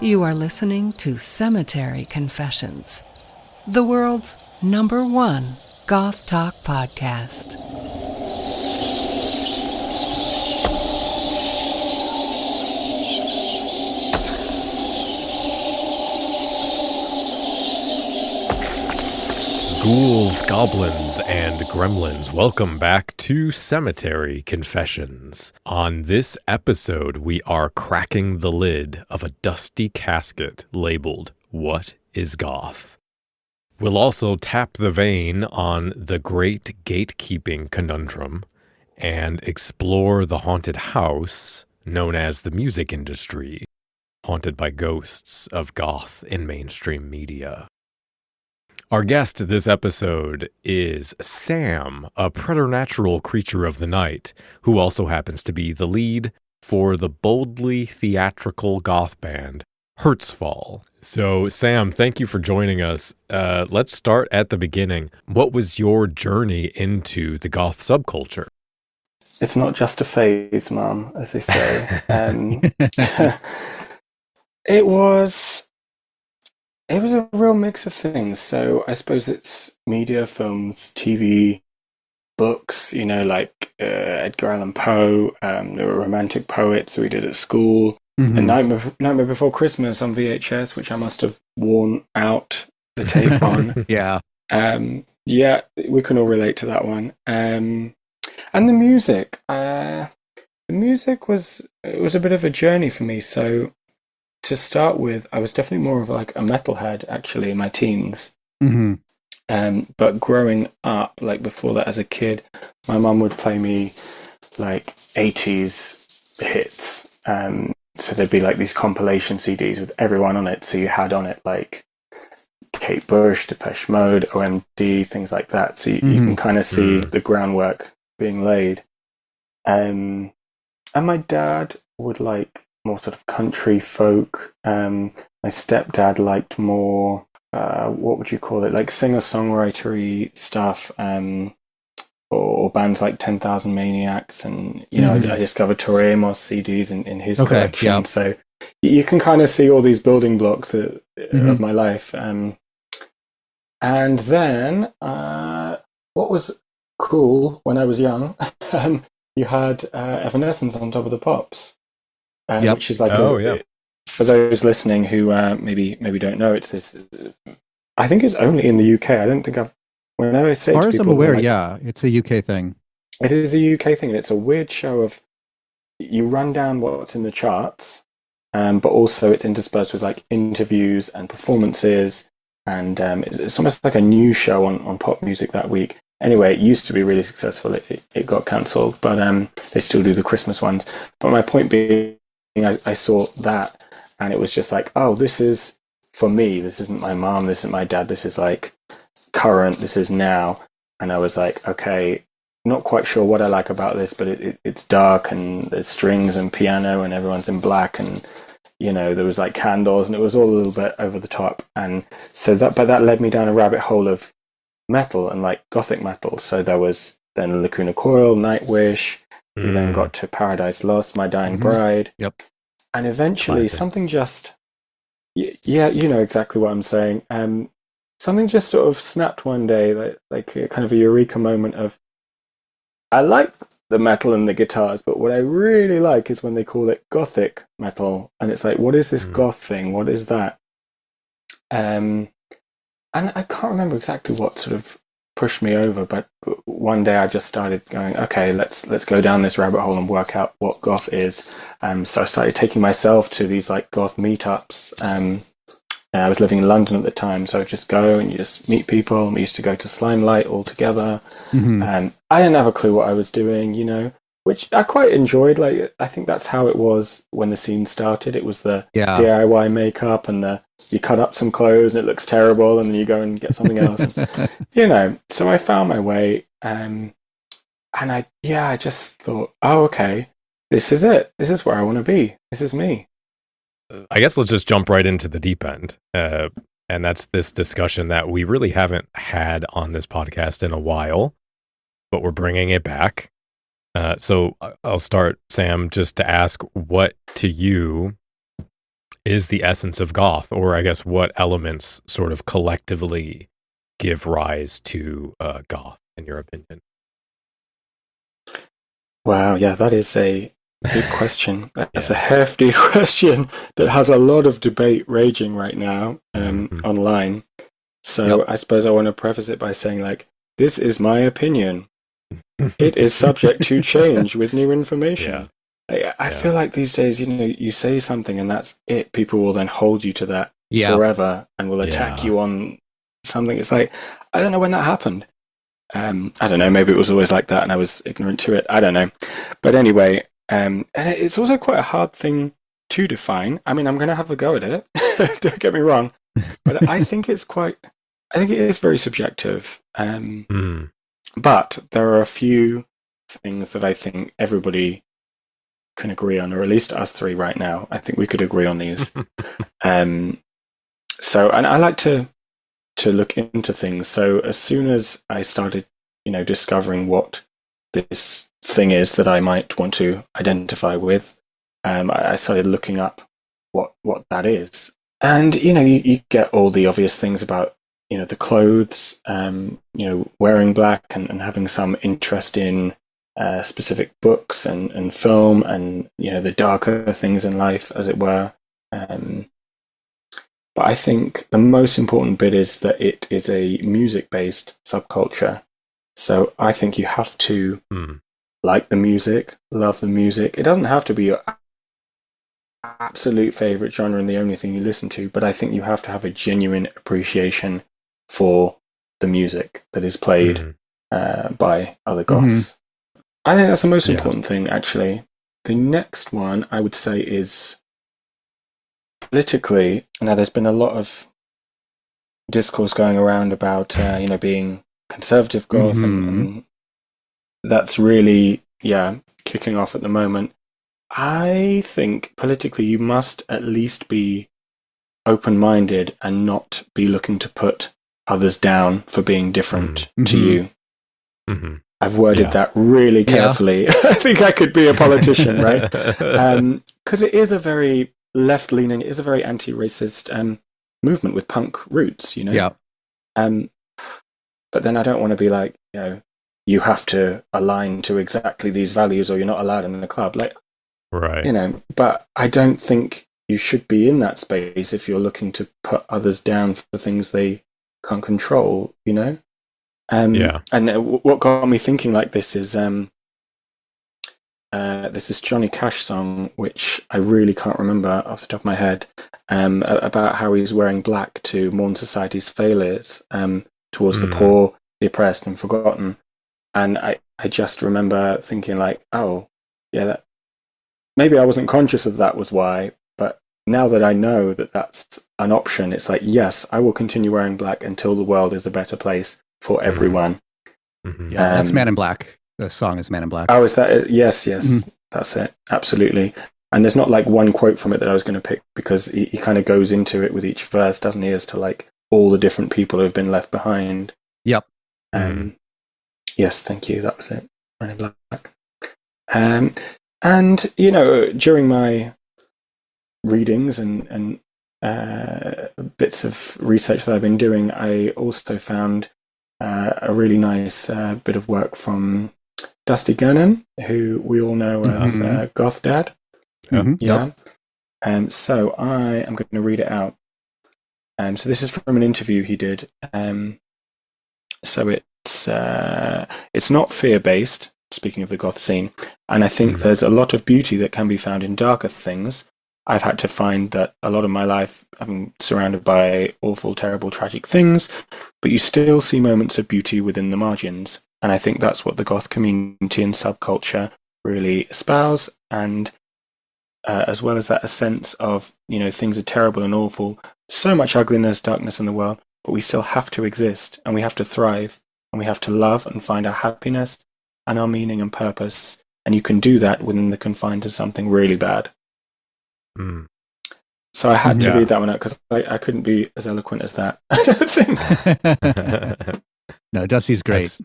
You are listening to Cemetery Confessions, the world's #1 goth talk podcast. Ghouls, goblins, and gremlins, welcome back to Cemetery Confessions. On this episode, we are cracking the lid of a dusty casket labeled, "What is Goth?" We'll also tap the vein on the great gatekeeping conundrum and explore the haunted house known as the music industry, haunted by ghosts of goth in mainstream media. Our guest this episode is Sam, a preternatural creature of the night, who also happens to be the lead for the boldly theatrical goth band, Hurtsfall. So, Sam, thank you for joining us. Let's start at the beginning. What was your journey into the goth subculture? It's not just a phase, Mum, as they say. It was a real mix of things. So I suppose it's media, films, TV, books, like Edgar Allan Poe, there were romantic poets we did at school. Mm-hmm. And Nightmare Before Christmas on VHS, which I must have worn out the tape on. Yeah. Yeah, we can all relate to that one. And the music. The music was a bit of a journey for me. So to start with, I was definitely more of like a metalhead actually in my teens. Mm-hmm. But growing up, like before that as a kid, my mum would play me like 80s hits. So there'd be like these compilation CDs with everyone on it. So you had on it like Kate Bush, Depeche Mode, OMD, things like that. So you can kind of see the groundwork being laid. And my dad would like more sort of country folk. My stepdad liked more, what would you call it? Like singer-songwritery stuff, or bands like 10,000 Maniacs. And, I discovered Tori Amos CDs in his collection. Yeah. So you can kind of see all these building blocks of my life. And then what was cool when I was young, you had Evanescence on Top of the Pops. Which is like for those listening who maybe don't know, it's this. I think it's only in the UK. I don't think whenever I say as far to as people, I'm aware, like, it's a UK thing. It is a UK thing, and it's a weird show of you run down what's in the charts, but also it's interspersed with like interviews and performances, and it's almost like a news show on pop music that week. Anyway, it used to be really successful. It got cancelled, but they still do the Christmas ones. But my point being, I saw that, and it was just like, oh, this is for me. This isn't my mom. This isn't my dad. This is like current. This is now. And I was like, okay, not quite sure what I like about this, but it's dark, and there's strings and piano, and everyone's in black, and there was like candles, and it was all a little bit over the top. And so that led me down a rabbit hole of metal and like gothic metal. So there was then Lacuna Coil, Nightwish. We then got to Paradise Lost, My Dying Bride. Yep. And eventually Classic. Something just... Yeah, you know exactly what I'm saying. Something just sort of snapped one day, like a kind of a eureka moment of, I like the metal and the guitars, but what I really like is when they call it gothic metal. And it's like, what is this goth thing? What is that? And I can't remember exactly what sort of pushed me over, but one day I just started going, okay, let's go down this rabbit hole and work out what goth is. So I started taking myself to these like goth meetups. I was living in London at the time, so I'd just go and you just meet people. We used to go to Slime Light all together. And I didn't have a clue what I was doing, which I quite enjoyed. Like, I think that's how it was when the scene started. It was the DIY makeup and you cut up some clothes and it looks terrible, and then you go and get something else. So I found my way, and I just thought, oh, okay, this is it. This is where I want to be. This is me. I guess let's just jump right into the deep end. And that's this discussion that we really haven't had on this podcast in a while, but we're bringing it back. So I'll start, Sam, just to ask, what to you is the essence of goth, or I guess what elements sort of collectively give rise to goth, in your opinion? Wow, yeah, that is a big question. That's a hefty question that has a lot of debate raging right now online. So I suppose I want to preface it by saying, like, this is my opinion. It is subject to change with new information. I feel like these days, you say something and that's it. People will then hold you to that forever and will attack you on something. It's like, I don't know when that happened. I don't know. Maybe it was always like that and I was ignorant to it. I don't know. But anyway, and it's also quite a hard thing to define. I mean, I'm going to have a go at it. Don't get me wrong. But I think it is very subjective. But there are a few things that I think everybody can agree on, or at least us three right now. I think we could agree on these. So, and I like to look into things. So as soon as I started, discovering what this thing is that I might want to identify with, I started looking up what that is. And, you get all the obvious things about, the clothes, wearing black and having some interest in specific books and film and, the darker things in life, as it were. But I think the most important bit is that it is a music-based subculture. So I think you have to like the music, love the music. It doesn't have to be your absolute favorite genre and the only thing you listen to, but I think you have to have a genuine appreciation for the music that is played by other goths. I think that's the most important thing, actually. The next one I would say is politically. Now, there's been a lot of discourse going around about, being conservative goth, and that's really, kicking off at the moment. I think politically you must at least be open-minded and not be looking to put others down for being different to you. I've worded that really carefully. I think I could be a politician, right? Because it is a very left-leaning, it is a very anti-racist movement with punk roots, But then I don't want to be like, you have to align to exactly these values or you're not allowed in the club. Like, right. But I don't think you should be in that space if you're looking to put others down for things they can't control, And what got me thinking like this is there's this Johnny Cash song, which I really can't remember off the top of my head, about how he's wearing black to mourn society's failures towards the poor, the oppressed, and forgotten. And I just remember thinking like, oh, yeah, maybe I wasn't conscious of that was why, but now that I know that that's an option, it's like, yes, I will continue wearing black until the world is a better place for everyone. Yeah, that's Man in Black. The song is Man in Black. Oh, is that it? Yes, that's it. Absolutely. And there's not like one quote from it that I was going to pick because he kind of goes into it with each verse, doesn't he, as to like all the different people who have been left behind. Yep. Yes, thank you. That was it. Man in Black. And, during my readings and bits of research that I've been doing, I also found a really nice bit of work from Dusty Gannon, who we all know as Goth Dad. So I am going to read it out. So this is from an interview he did. So it's not fear-based, speaking of the goth scene, and I think there's a lot of beauty that can be found in darker things. I've had to find that a lot of my life I'm surrounded by awful, terrible, tragic things, but you still see moments of beauty within the margins. And I think that's what the goth community and subculture really espouse. And as well as that, a sense of, things are terrible and awful, so much ugliness, darkness in the world, but we still have to exist and we have to thrive and we have to love and find our happiness and our meaning and purpose. And you can do that within the confines of something really bad. So I had to read that one out because I couldn't be as eloquent as that. I don't think. No, Dusty's great.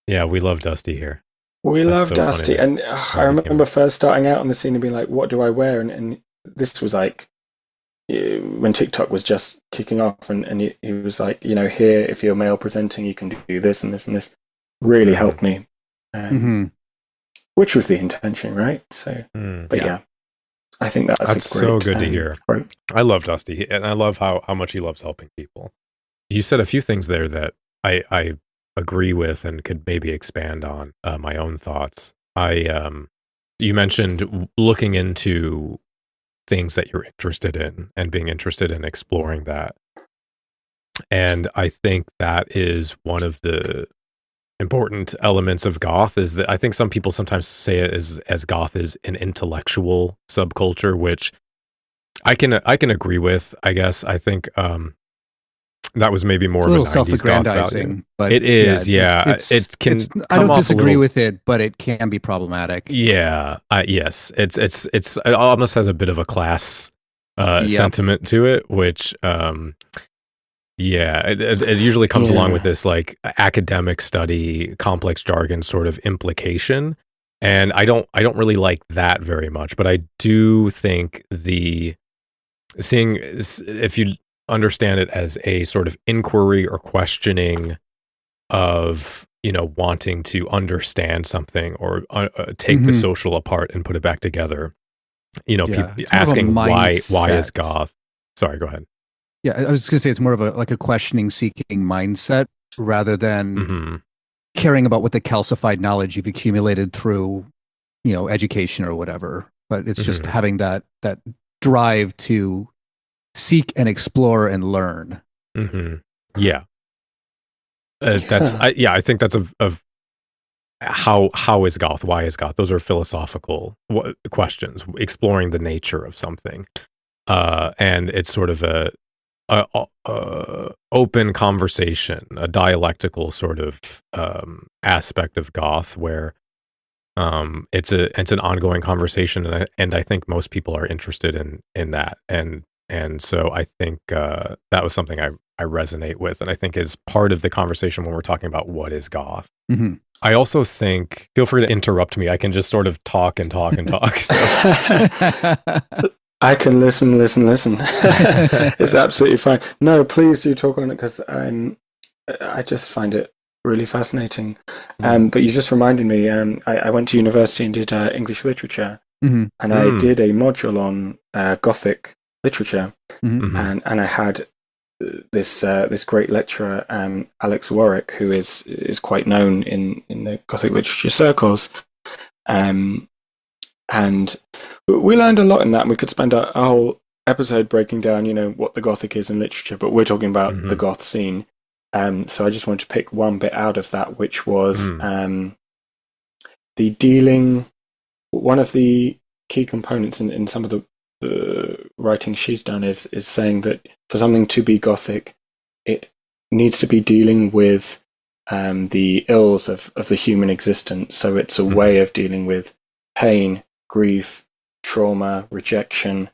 We love Dusty here. We love Dusty. And I remember first starting out on the scene and being like, what do I wear? And this was like when TikTok was just kicking off, and he was like, here, if you're male presenting, you can do this and this and this. Really helped me, which was the intention, right? So, but yeah, I think that's a great, so good to hear. Quote. I love Dusty, and I love how much he loves helping people. You said a few things there that I agree with and could maybe expand on my own thoughts. You mentioned looking into things that you're interested in and being interested in exploring that. And I think that is one of the important elements of goth, is that I think some people sometimes say it as goth is an intellectual subculture, which I can agree with, I guess. I think that was maybe more of a self-aggrandizing, but it is, it can. I don't disagree with it, but it can be problematic. Yeah, yes, it almost has a bit of a class sentiment to it, which it usually comes along with this like academic study, complex jargon sort of implication, and I don't really like that very much. But I do think if you understand it as a sort of inquiry or questioning of, wanting to understand something or take the social apart and put it back together, people asking why is goth. Sorry, go ahead. Yeah, I was going to say it's more of a questioning, seeking mindset rather than caring about what the calcified knowledge you've accumulated through, education or whatever. But it's just having that drive to seek and explore and learn. Yeah. I think that's of how is goth? Why is goth? Those are philosophical questions, exploring the nature of something. And it's sort of a open conversation, a dialectical sort of aspect of goth where it's an ongoing conversation, and I think most people are interested in that, and so I think that was something I resonate with, and I think is part of the conversation when we're talking about what is goth. I also think, feel free to interrupt me, I can just sort of talk and talk and talk. So. I can listen. It's absolutely fine. No, please do talk on it, because I just find it really fascinating. But you just reminded me, I went to university and did English literature, and I did a module on Gothic literature, and I had this great lecturer, Alex Warwick, who is quite known in the Gothic literature circles, and we learned a lot in that, and we could spend a whole episode breaking down, what the Gothic is in literature, but we're talking about the goth scene. So I just wanted to pick one bit out of that, which was the dealing. One of the key components in some of the writing she's done is saying that for something to be Gothic, it needs to be dealing with the ills of the human existence. So it's a way of dealing with pain, grief, trauma, rejection,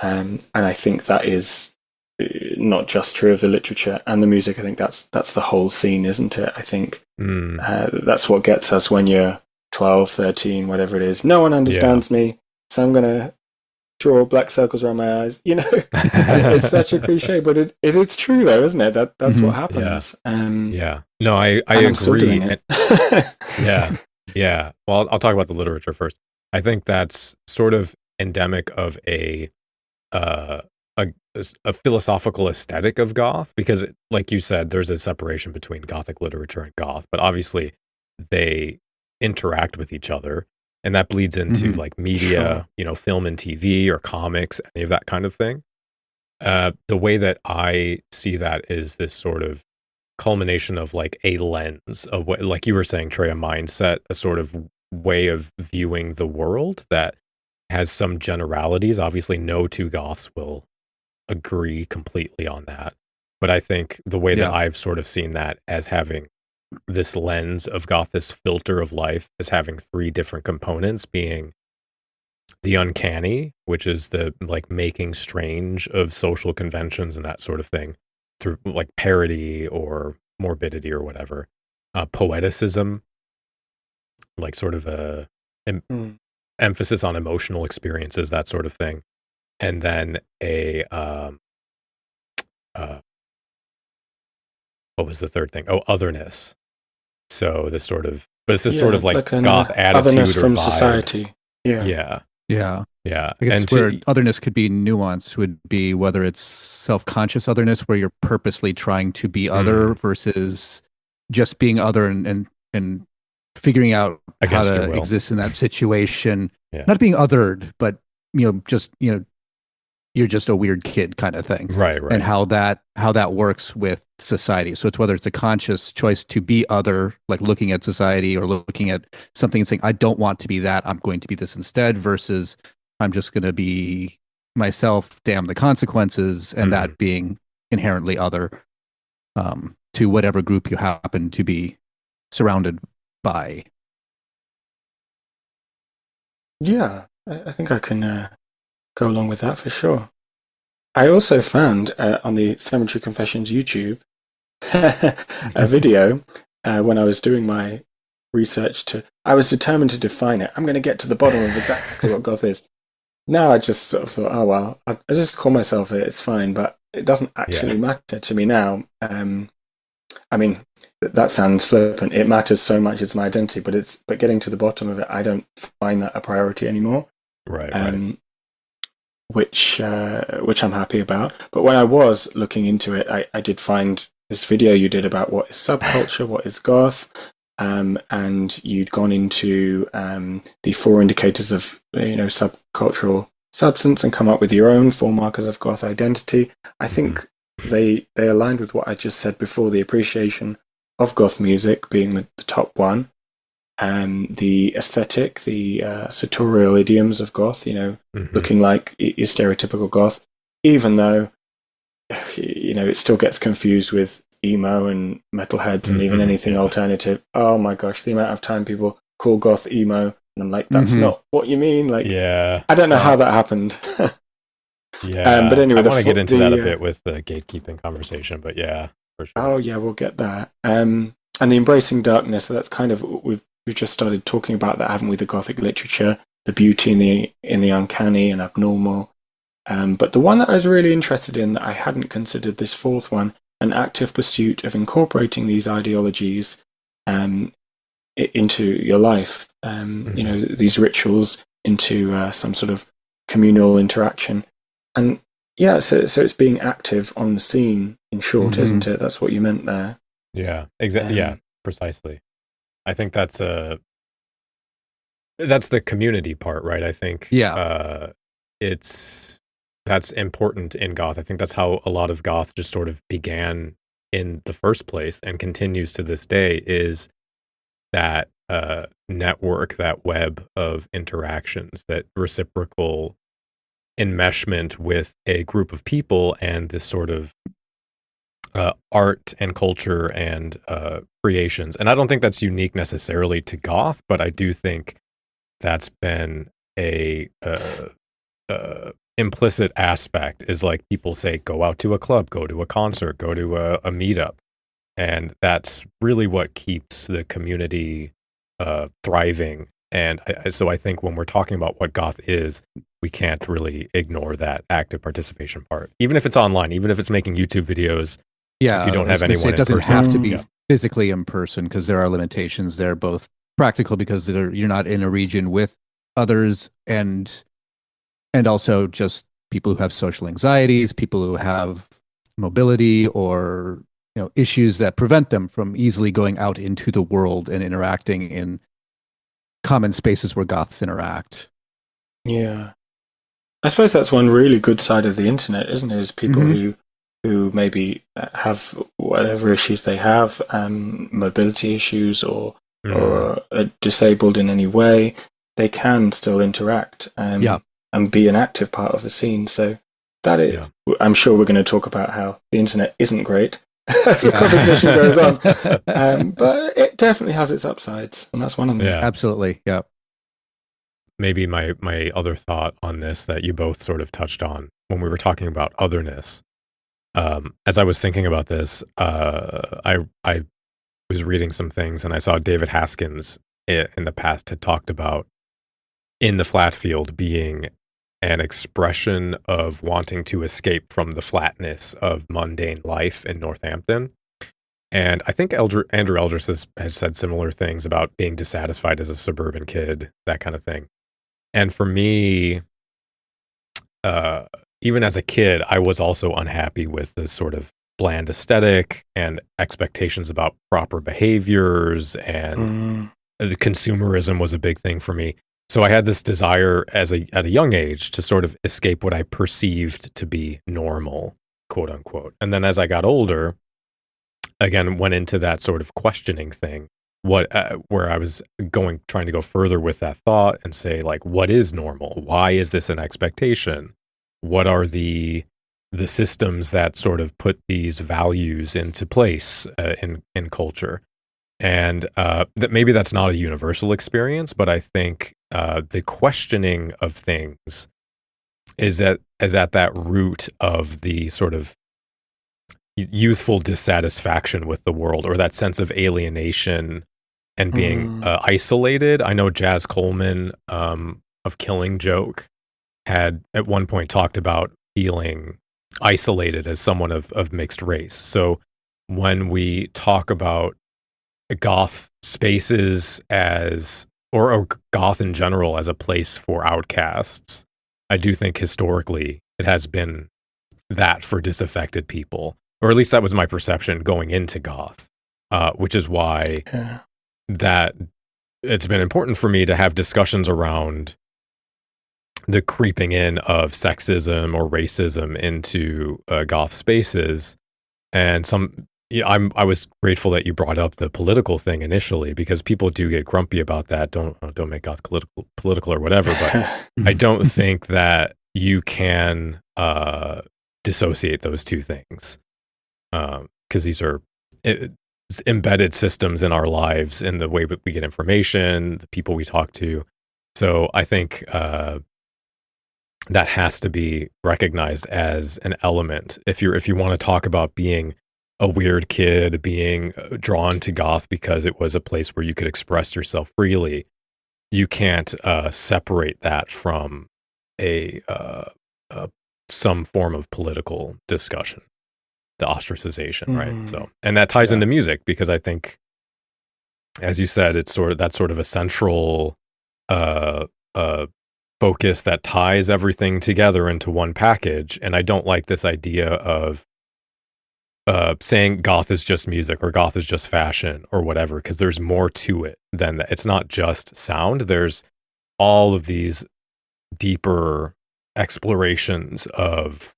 and I think that is not just true of the literature and the music. I think that's the whole scene, isn't it? I think that's what gets us when you're 12, 13, whatever it is. No one understands me, so I'm gonna draw black circles around my eyes. It's such a cliche, but it's true though, isn't it? That's what happens. No, I agree. I'm still doing it. Yeah. Well, I'll talk about the literature first. I think that's sort of endemic of a philosophical aesthetic of goth, because like you said, there's a separation between Gothic literature and goth, but obviously they interact with each other, and that bleeds into like media, film and TV or comics, any of that kind of thing. The way that I see that is this sort of culmination of like a lens of what, like you were saying, Trey, a mindset, a sort of way of viewing the world that has some generalities. Obviously, no two goths will agree completely on that. But I think the way that I've sort of seen that as having this lens of goth, this filter of life, as having three different components, being the uncanny, which is the like making strange of social conventions and that sort of thing through like parody or morbidity or whatever. Poeticism, like sort of a emphasis on emotional experiences, that sort of thing. and then a what was the third thing? Oh, otherness. So this sort of, but it's this sort of like an goth attitude otherness or from vibe. society. Yeah. Yeah. Yeah. I guess And where otherness could be nuanced would be whether it's self-conscious otherness, where you're purposely trying to be other, versus just being other and figuring out Against how your to will. exist in that situation. Yeah. Not being othered, but just you're just a weird kid kind of thing. Right. And how that works with society. So it's whether it's a conscious choice to be other, like looking at society or looking at something and saying, I don't want to be that, I'm going to be this instead, versus I'm just going to be myself, damn the consequences, and that being inherently other to whatever group you happen to be surrounded by. Yeah, I think I can go along with that for sure. I also found on the Cemetery Confessions YouTube a video when I was doing my research I was determined to define it. I'm going to get to the bottom of exactly what goth is. Now I just sort of thought, oh well, I just call myself it, it's fine, but it doesn't actually matter to me now. I mean, that sounds flippant. It matters so much, it's my identity, but getting to the bottom of it, I don't find that a priority anymore. Right. Which I'm happy about. But when I was looking into it, I did find this video you did about what is subculture, what is goth, and you'd gone into the 4 indicators of subcultural substance and come up with your own 4 markers of goth identity. I think they aligned with what I just said before, the appreciation of goth music being the top one. The aesthetic, the sartorial idioms of goth, looking like your stereotypical goth, even though, it still gets confused with emo and metalheads and even anything alternative. Oh my gosh, the amount of time people call goth emo, and I'm like, that's not what you mean. Like, I don't know how that happened. But anyway, I want to get into that a bit with the gatekeeping conversation, but yeah, for sure. Oh yeah, we'll get there. And the embracing darkness, so that's kind of, we've just started talking about that, haven't we? The gothic literature, the beauty in the uncanny and abnormal. But the one that I was really interested in that I hadn't considered, this 4th one, an active pursuit of incorporating these ideologies into your life. These rituals into some sort of communal interaction. And yeah, so it's being active on the scene, in short, isn't it? That's what you meant there. Yeah, exactly. Yeah, precisely. I think that's the community part, right? I think that's important in goth. I think that's how a lot of goth just sort of began in the first place and continues to this day, is that network, that web of interactions, that reciprocal enmeshment with a group of people, and this sort of art and culture and creations. And I don't think that's unique necessarily to goth, but I do think that's been a implicit aspect, is like people say, go out to a club, go to a concert, go to a meetup. And that's really what keeps the community thriving. And so I think when we're talking about what goth is, we can't really ignore that active participation part, even if it's online, even if it's making YouTube videos. Yeah, if you don't have anyone, it doesn't person. have to be physically in person, because there are limitations there, both practical because you're not in a region with others, and also just people who have social anxieties, people who have mobility or issues that prevent them from easily going out into the world and interacting in common spaces where goths interact. Yeah, I suppose that's one really good side of the internet, isn't it? Is people who maybe have whatever issues they have, mobility issues or are disabled in any way, they can still interact and be an active part of the scene. So that is, I'm sure we're going to talk about how the internet isn't great as the conversation goes on, but it definitely has its upsides, and that's one of them. Yeah, absolutely. Yeah. Maybe my other thought on this that you both sort of touched on when we were talking about otherness. As I was thinking about this, I was reading some things, and I saw David Haskins in the past had talked about in the flat field being an expression of wanting to escape from the flatness of mundane life in Northampton. And I think Andrew Eldris has said similar things about being dissatisfied as a suburban kid, that kind of thing. And for me, even as a kid, I was also unhappy with this sort of bland aesthetic and expectations about proper behaviors, and the consumerism was a big thing for me. So I had this desire at a young age to sort of escape what I perceived to be normal, quote unquote. And then as I got older, again, went into that sort of questioning thing, where I was trying to go further with that thought and say, like, what is normal? Why is this an expectation? What are the systems that sort of put these values into place in culture? And that maybe that's not a universal experience, but I think the questioning of things is at that root of the sort of youthful dissatisfaction with the world, or that sense of alienation and being isolated. I know Jazz Coleman of Killing Joke had at one point talked about feeling isolated as someone of mixed race. So when we talk about goth spaces or goth in general as a place for outcasts, I do think historically it has been that for disaffected people, or at least that was my perception going into goth, which is why that it's been important for me to have discussions around the creeping in of sexism or racism into goth spaces. And I was grateful that you brought up the political thing initially, because people do get grumpy about that. Don't make goth political or whatever. But I don't think that you can dissociate those two things, because these are embedded systems in our lives, in the way that we get information, the people we talk to. So I think that has to be recognized as an element. If you want to talk about being a weird kid, being drawn to goth because it was a place where you could express yourself freely, you can't separate that from some form of political discussion, the ostracization, right? So, and that ties into music, because I think, as you said, it's sort of a central focus that ties everything together into one package. And I don't like this idea of saying goth is just music or goth is just fashion or whatever, because there's more to it than that. It's not just sound. There's all of these deeper explorations of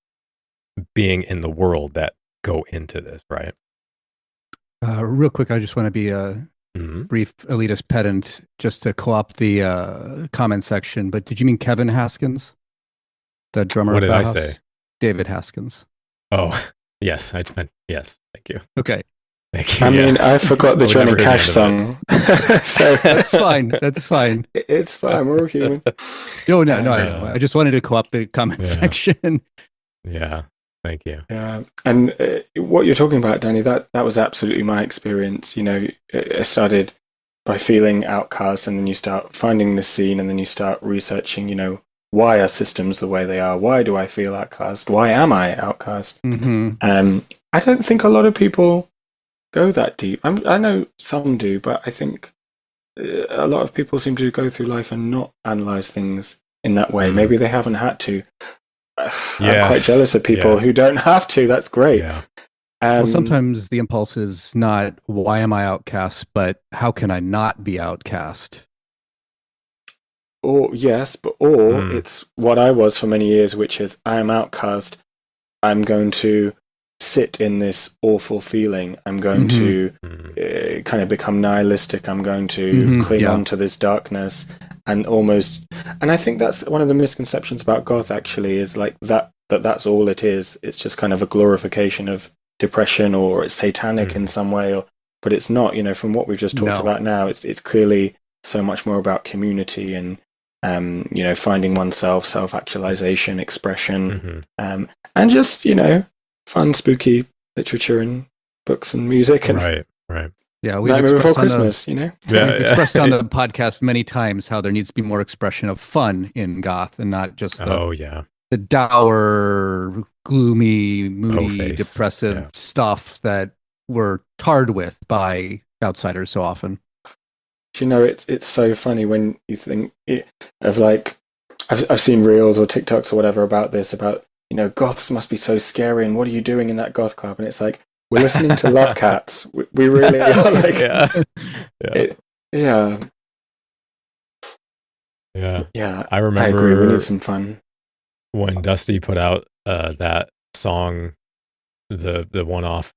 being in the world that go into this, right? Real quick, I just want to be a brief elitist pedant just to co-opt the comment section. But did you mean Kevin Haskins, the drummer? What did I say? David Haskins. Oh, yes. Yes. Thank you. Okay. Thank you. I mean, I forgot the Johnny Cash song. So That's fine. That's fine. It's fine. We're all human. No, I know. I just wanted to co-opt the comment section. Yeah. Thank you. Yeah, and what you're talking about, Danny, that was absolutely my experience. You know, it started by feeling outcast, and then you start finding the scene, and then you start researching, you know, why are systems the way they are? Why do I feel outcast? Why am I outcast? I don't think a lot of people go that deep. I know some do, but I think a lot of people seem to go through life and not analyze things in that way. Maybe they haven't had to. I'm quite jealous of people who don't have to. That's great. Yeah. Well, sometimes the impulse is not, why am I outcast, but how can I not be outcast? Or it's what I was for many years, which is, I am outcast. I'm going to sit in this awful feeling. I'm going to kind of become nihilistic. I'm going to cling on to this darkness and I think that's one of the misconceptions about goth, actually, is like that's all it is. It's just kind of a glorification of depression, or it's satanic in some way, but it's not. You know, from what we've just talked about now, it's clearly so much more about community and you know, finding oneself, self-actualization, expression, and just, you know, fun, spooky literature and books and music. And right. Yeah, we've Nightmare Before expressed on the Christmas, you know? we've expressed on the podcast many times how there needs to be more expression of fun in goth and not just Oh yeah. the dour, gloomy, moody, face. depressive Yeah. stuff that we're tarred with by outsiders so often. You know, it's so funny when you think of like, I've seen reels or TikToks or whatever about this, about, you know, goths must be so scary and what are you doing in that goth club? And it's like, we're listening to Love Cats. We really are like, Yeah. Yeah. Yeah. I remember. I agree. We need some fun. When Dusty put out that song, the one-off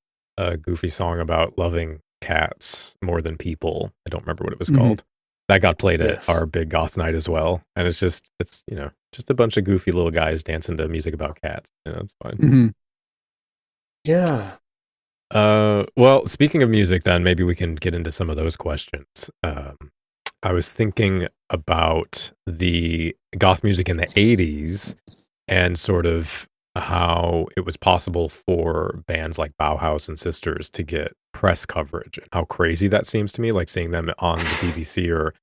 goofy song about loving cats more than people. I don't remember what it was called. That got played at our big goth night as well. And it's you know, just a bunch of goofy little guys dancing to music about cats. You know, it's fine. Mm-hmm. Yeah. Well, speaking of music, then maybe we can get into some of those questions. I was thinking about the goth music in the 80s and sort of how it was possible for bands like Bauhaus and Sisters to get press coverage, and how crazy that seems to me, like seeing them on the BBC or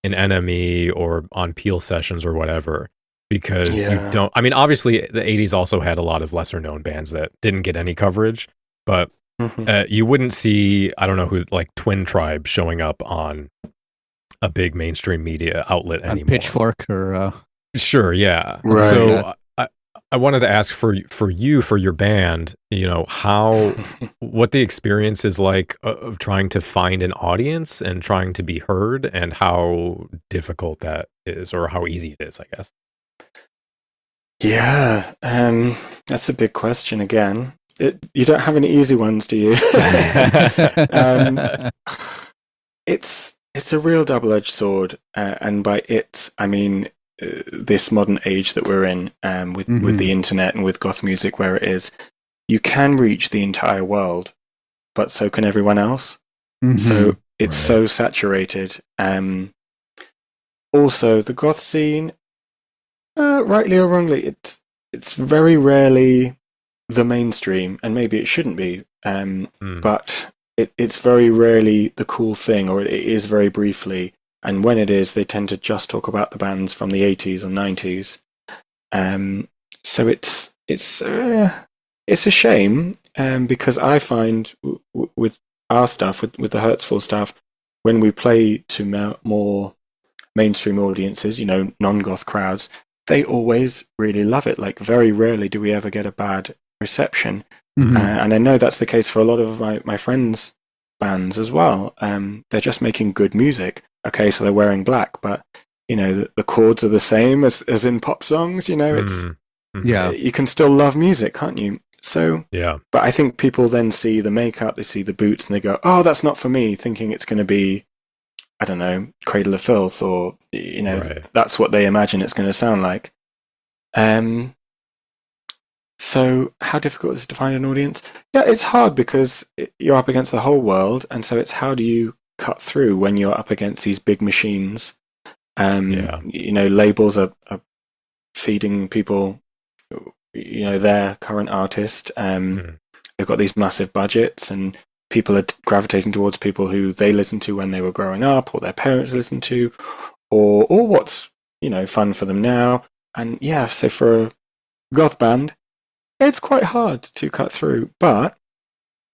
in NME or on Peel Sessions or whatever, because you don't, I mean, obviously the 80s also had a lot of lesser known bands that didn't get any coverage, but you wouldn't see, I don't know who, like Twin Tribe showing up on a big mainstream media outlet anymore. Pitchfork or sure, yeah. Right. So I wanted to ask for your band, you know, what the experience is like of trying to find an audience and trying to be heard, and how difficult that is, or how easy it is, I guess. Yeah, that's a big question again. You don't have any easy ones, do you? It's a real double-edged sword, and by it, I mean this modern age that we're in, with the internet and with goth music where it is. You can reach the entire world, but so can everyone else. So it's so saturated. Also, the goth scene, rightly or wrongly, it's very rarely the mainstream, and maybe it shouldn't be, but it's very rarely the cool thing, or it is very briefly, and when it is, they tend to just talk about the bands from the 80s or 90s. So it's a shame, because I find with our stuff, with the Hurtsfall stuff, when we play to more mainstream audiences, you know, non-goth crowds, they always really love it. Like, very rarely do we ever get a bad reception. And I know that's the case for a lot of my friends' bands as well. They're just making good music. Okay, so they're wearing black, but, you know, the chords are the same as in pop songs, you know, it's you can still love music, can't you? So, but I think people then see the makeup, they see the boots, and they go, oh, that's not for me, thinking it's going to be, I don't know, Cradle of Filth, or, you know, that's what they imagine it's going to sound like. So how difficult is it to find an audience? Yeah, it's hard because you're up against the whole world, and so it's how do you cut through when you're up against these big machines? You know, labels are feeding people, you know, their current artist. They've got these massive budgets, and people are gravitating towards people who they listened to when they were growing up, or their parents listened to, or what's, you know, fun for them now. And yeah, so for a goth band, it's quite hard to cut through. But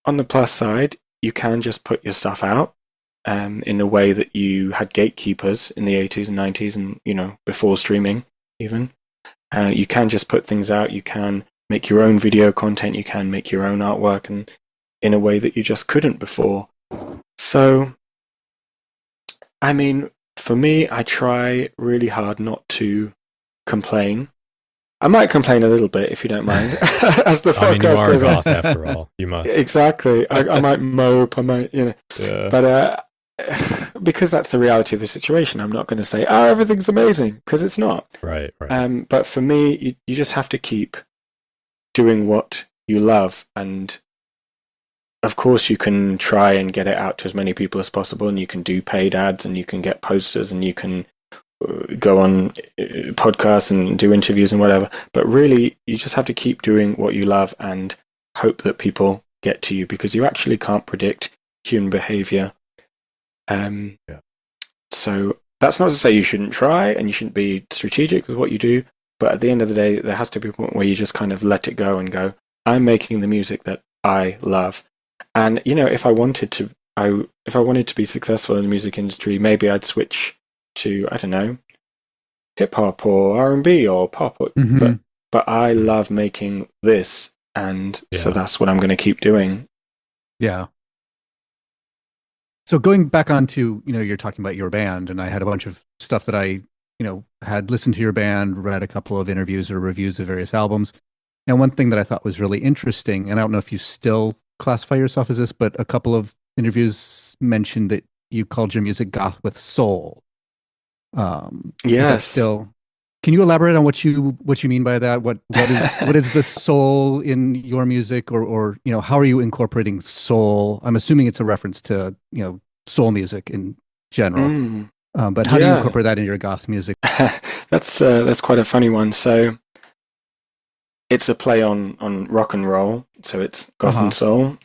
on the plus side, you can just put your stuff out in a way that you had gatekeepers in the 80s and 90s, and, you know, before streaming even. You can just put things out. You can make your own video content. You can make your own artwork, and in a way that you just couldn't before. So, I mean, for me, I try really hard not to complain. I might complain a little bit, if you don't mind, as the podcast goes on. Goth, after all, you must. Exactly. I might mope. I might, you know. Yeah. But because that's the reality of the situation, I'm not going to say, oh, everything's amazing, because it's not. Right. But for me, you just have to keep doing what you love, and of course you can try and get it out to as many people as possible, and you can do paid ads, and you can get posters, and you can go on podcasts and do interviews and whatever. But really, you just have to keep doing what you love and hope that people get to you, because you actually can't predict human behavior. So that's not to say you shouldn't try and you shouldn't be strategic with what you do, but at the end of the day, there has to be a point where you just kind of let it go and go, I'm making the music that I love. And, if I wanted to be successful in the music industry, maybe I'd switch to, I don't know, hip hop or R&B or pop. But I love making this, and so that's what I'm going to keep doing. Yeah. So going back onto, you're talking about your band, and I had a bunch of stuff that I, had listened to your band, read a couple of interviews or reviews of various albums. And one thing that I thought was really interesting, and I don't know if you still classify yourself as this, but a couple of interviews mentioned that you called your music goth with soul. Yes. Can you elaborate on what you mean by that? What is the soul in your music, or how are you incorporating soul? I'm assuming it's a reference to soul music in general. But how do you incorporate that in your goth music? That's quite a funny one. So it's a play on rock and roll. So it's goth and soul.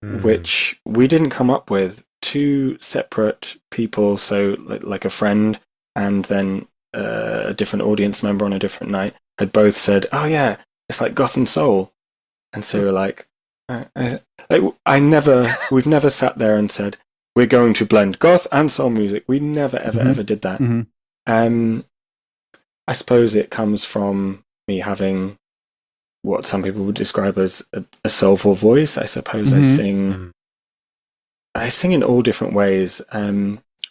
Which we didn't come up with. Two separate people, so like a friend and then a different audience member on a different night, had both said, "Oh yeah, it's like goth and soul," and so we were like, we've never sat there and said we're going to blend goth and soul music. We never ever did that. I suppose it comes from me having what some people would describe as a soulful voice. I suppose I sing in all different ways.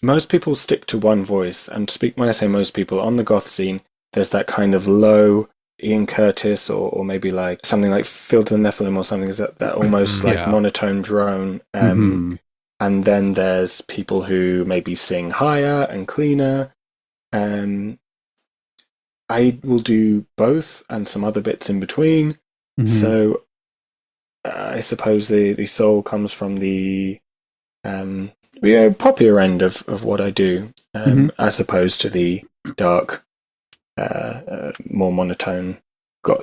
Most people stick to one voice, and when I say most people, on the goth scene, there's that kind of low Ian Curtis or maybe like something like Fields of the Nephilim or something, is that almost like monotone drone. And then there's people who maybe sing higher and cleaner. I will do both and some other bits in between. So I suppose the soul comes from the poppier end of what I do, as opposed to the dark, more monotone,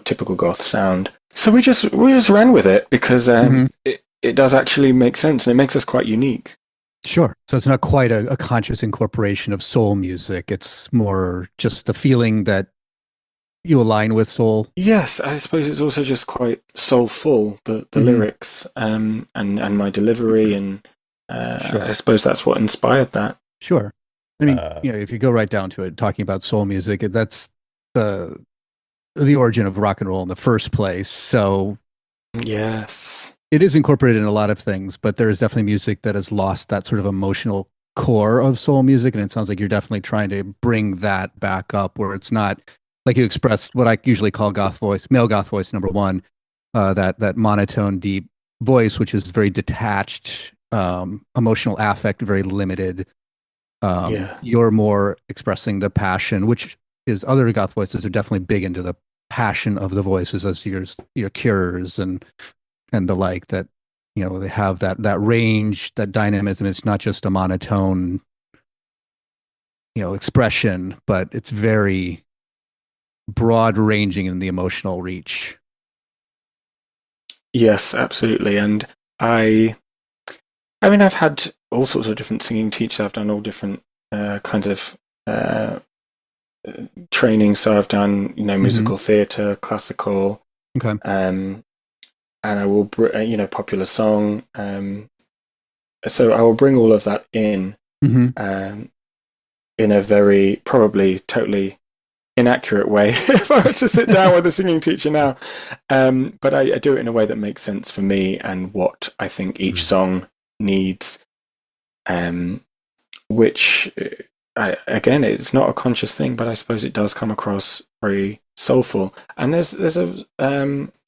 typical goth sound. So we just ran with it because it does actually make sense, and it makes us quite unique. Sure. So it's not quite a conscious incorporation of soul music. It's more just the feeling that you align with soul. Yes, I suppose it's also just quite soulful, the lyrics and my delivery, and I suppose that's what inspired that. Sure. I mean, if you go right down to it, talking about soul music, that's the origin of rock and roll in the first place. So yes, it is incorporated in a lot of things, but there is definitely music that has lost that sort of emotional core of soul music, and it sounds like you're definitely trying to bring that back up, where it's not like you expressed what I usually call goth voice, male goth voice, number one, that monotone, deep voice, which is very detached, emotional affect, very limited. You're more expressing the passion, which is other goth voices are definitely big into the passion of the voices, as your Cures and the like, that they have that range, that dynamism. It's not just a monotone expression, but it's very broad ranging in the emotional reach. Yes, absolutely. And I mean, I've had all sorts of different singing teachers. I've done all different kinds of training. So I've done, musical theatre, classical, and I will, popular song. So I will bring all of that in a very probably totally inaccurate way if I were to sit down with a singing teacher now. But I do it in a way that makes sense for me and what I think each song needs. Which, again, it's not a conscious thing, but I suppose it does come across very soulful. And there's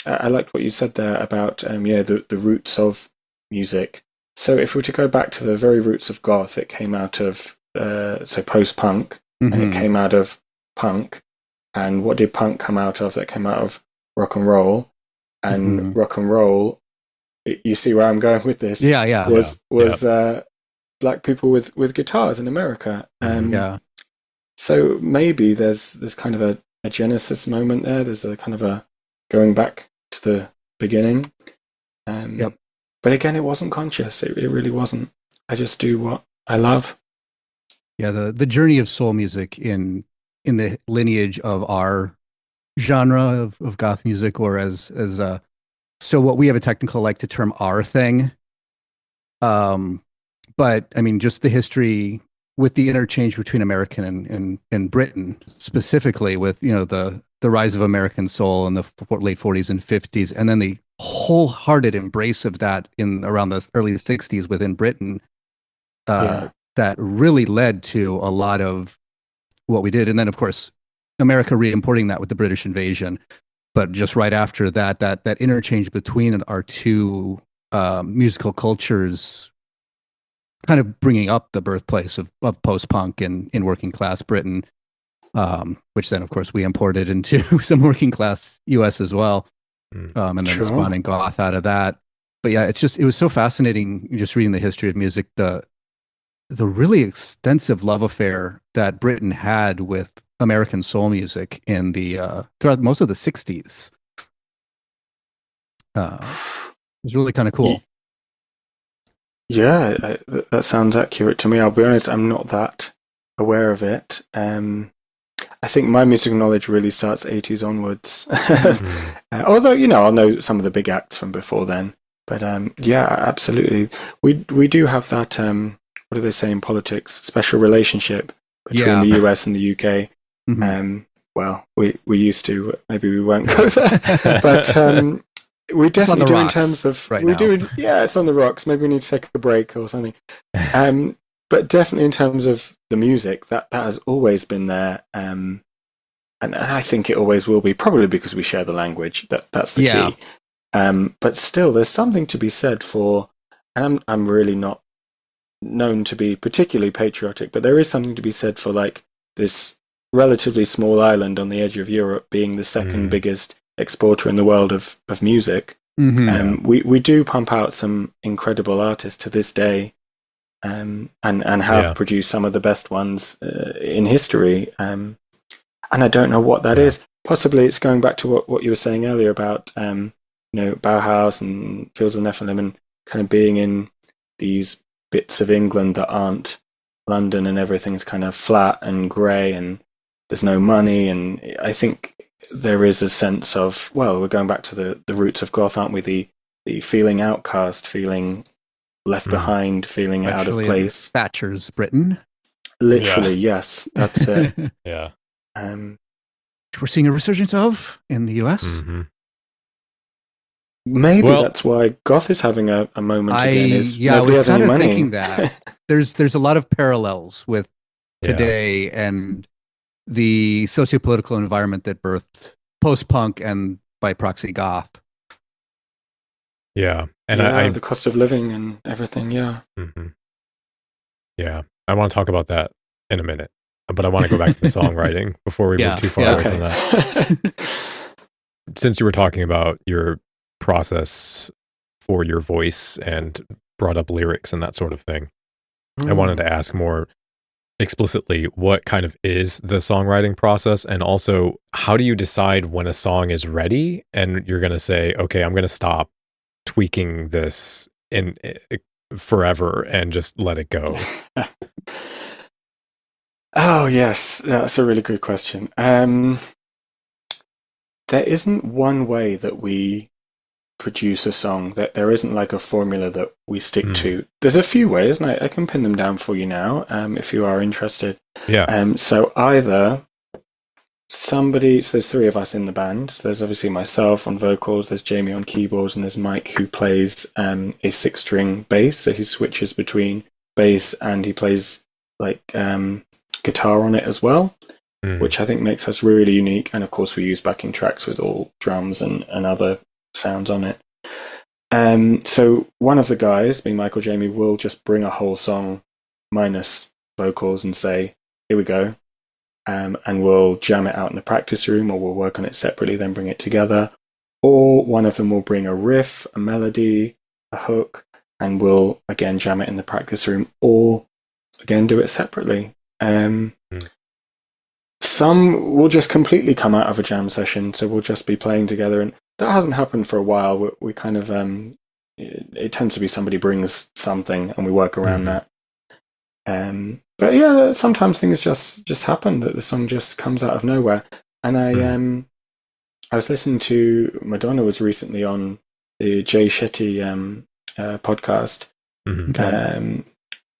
I liked what you said there about the roots of music. So if we were to go back to the very roots of goth, it came out of post-punk, and it came out of punk. And what did punk come out of? That came out of rock and roll. And rock and roll, you see where I'm going with this? Was black people with guitars in America. So maybe there's kind of a genesis moment there. There's a kind of a going back to the beginning. But again, it wasn't conscious. It really wasn't. I just do what I love. Yeah, the journey of soul music in the lineage of our genre of goth music, or as so what we have a technical like to term our thing. But I mean, just the history with the interchange between American and Britain, specifically with, the rise of American soul in the late 40s and 50s, and then the wholehearted embrace of that in around the early 60s within Britain, Yeah. that really led to a lot of what we did. And then, of course, America re-importing that with the British invasion. But just right after that, that interchange between our two musical cultures, kind of bringing up the birthplace of post-punk in working class Britain, which then, of course, we imported into some working class US as well, and then Sure. spawning goth out of that. But yeah, it was so fascinating just reading the history of music, the really extensive love affair that Britain had with American soul music in the throughout most of the 60s. It was really kind of cool. Yeah, that sounds accurate to me. I'll be honest, I'm not that aware of it. I think my music knowledge really starts 80s onwards. Although, I'll know some of the big acts from before then. But yeah, absolutely. We do have that, what do they say in politics? Special relationship between the US and the UK. Well, we used to, maybe we won't go there. But we definitely do in terms of it's on the rocks. Maybe we need to take a break or something. But definitely in terms of the music, that has always been there, and I think it always will be. Probably because we share the language. That's the key. But still, there's something to be said for. And I'm really not known to be particularly patriotic, but there is something to be said for like this relatively small island on the edge of Europe being the second biggest exporter in the world of music. We do pump out some incredible artists to this day, and have produced some of the best ones in history. And I don't know what that is. Possibly it's going back to what you were saying earlier about Bauhaus and Fields of Nephilim and kind of being in these bits of England that aren't London, and everything's kind of flat and grey and there's no money. And I think there is a sense of, well, we're going back to the roots of Goth, aren't we? The feeling outcast, feeling left behind, feeling out of place. Thatcher's Britain. Literally, yes, that's it. Yeah. We're seeing a resurgence of in the US. Maybe that's why Goth is having a moment again. Nobody has any money. Thinking that there's a lot of parallels with today and the socio-political environment that birthed post-punk and by proxy goth. Yeah, and the cost of living and everything. Yeah. Yeah, I want to talk about that in a minute, but I want to go back to the songwriting before we move too far away from that. Since you were talking about your process for your voice and brought up lyrics and that sort of thing, I wanted to ask more explicitly what kind of is the songwriting process, and also how do you decide when a song is ready and you're going to say, okay, I'm going to stop tweaking this in forever and just let it go? Oh yes, that's a really good question. There isn't one way that we produce a song, that there isn't like a formula that we stick to. There's a few ways, and I can pin them down for you now, if you are interested. So either so there's three of us in the band. So there's obviously myself on vocals, there's Jamie on keyboards, and there's Mike who plays a 6-string bass. So he switches between bass and he plays like guitar on it as well, which I think makes us really unique. And of course we use backing tracks with all drums and other sounds on it. So one of the guys, being Michael Jamie, will just bring a whole song minus vocals and say, here we go. And we'll jam it out in the practice room, or we'll work on it separately, then bring it together. Or one of them will bring a riff, a melody, a hook, and we'll again jam it in the practice room, or again do it separately. Some will just completely come out of a jam session, so we'll just be playing together, and that hasn't happened for a while. We kind of it tends to be somebody brings something and we work around that. But yeah, sometimes things just happen, that the song just comes out of nowhere. And I was listening to, Madonna was recently on the Jay Shetty podcast,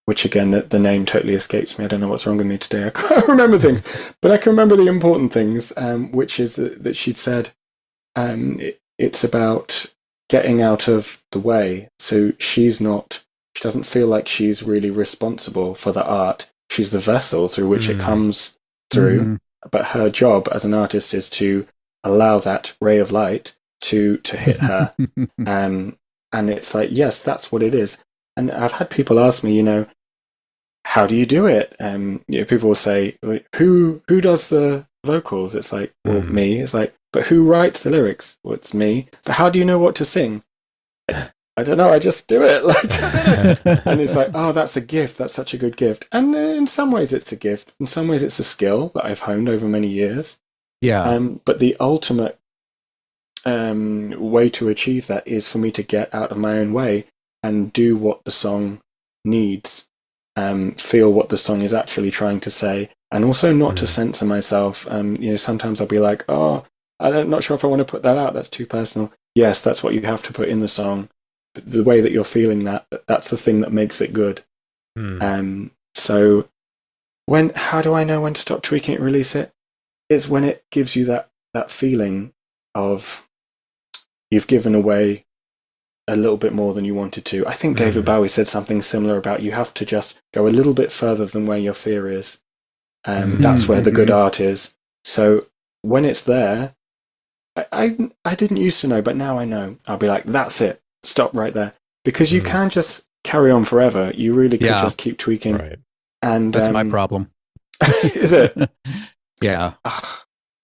which again, the name totally escapes me. I don't know what's wrong with me today. I can't remember things, but I can remember the important things, which is that she'd said it's about getting out of the way. So she doesn't feel like she's really responsible for the art. She's the vessel through which it comes through. But her job as an artist is to allow that ray of light to hit her. And it's like, yes, that's what it is. And I've had people ask me, how do you do it? People will say, who does the vocals? It's like, well, me. It's like, but who writes the lyrics? Well, it's me. But how do you know what to sing? I don't know. I just do it. And it's like, oh, that's a gift. That's such a good gift. And in some ways, it's a gift. In some ways, it's a skill that I've honed over many years. Yeah. But the ultimate way to achieve that is for me to get out of my own way and do what the song needs, feel what the song is actually trying to say, and also not to censor myself. Sometimes I'll be like, oh, I'm not sure if I want to put that out. That's too personal. Yes, that's what you have to put in the song. But the way that you're feeling that's the thing that makes it good. So how do I know when to stop tweaking it and release it? It's when it gives you that feeling of you've given away a little bit more than you wanted to. I think David Bowie said something similar about you have to just go a little bit further than where your fear is. That's where the good art is. So when it's there, I didn't used to know, but now I know. I'll be like, that's it. Stop right there. Because you can't just carry on forever. You really could just keep tweaking. Right. And that's my problem. Is it? Yeah.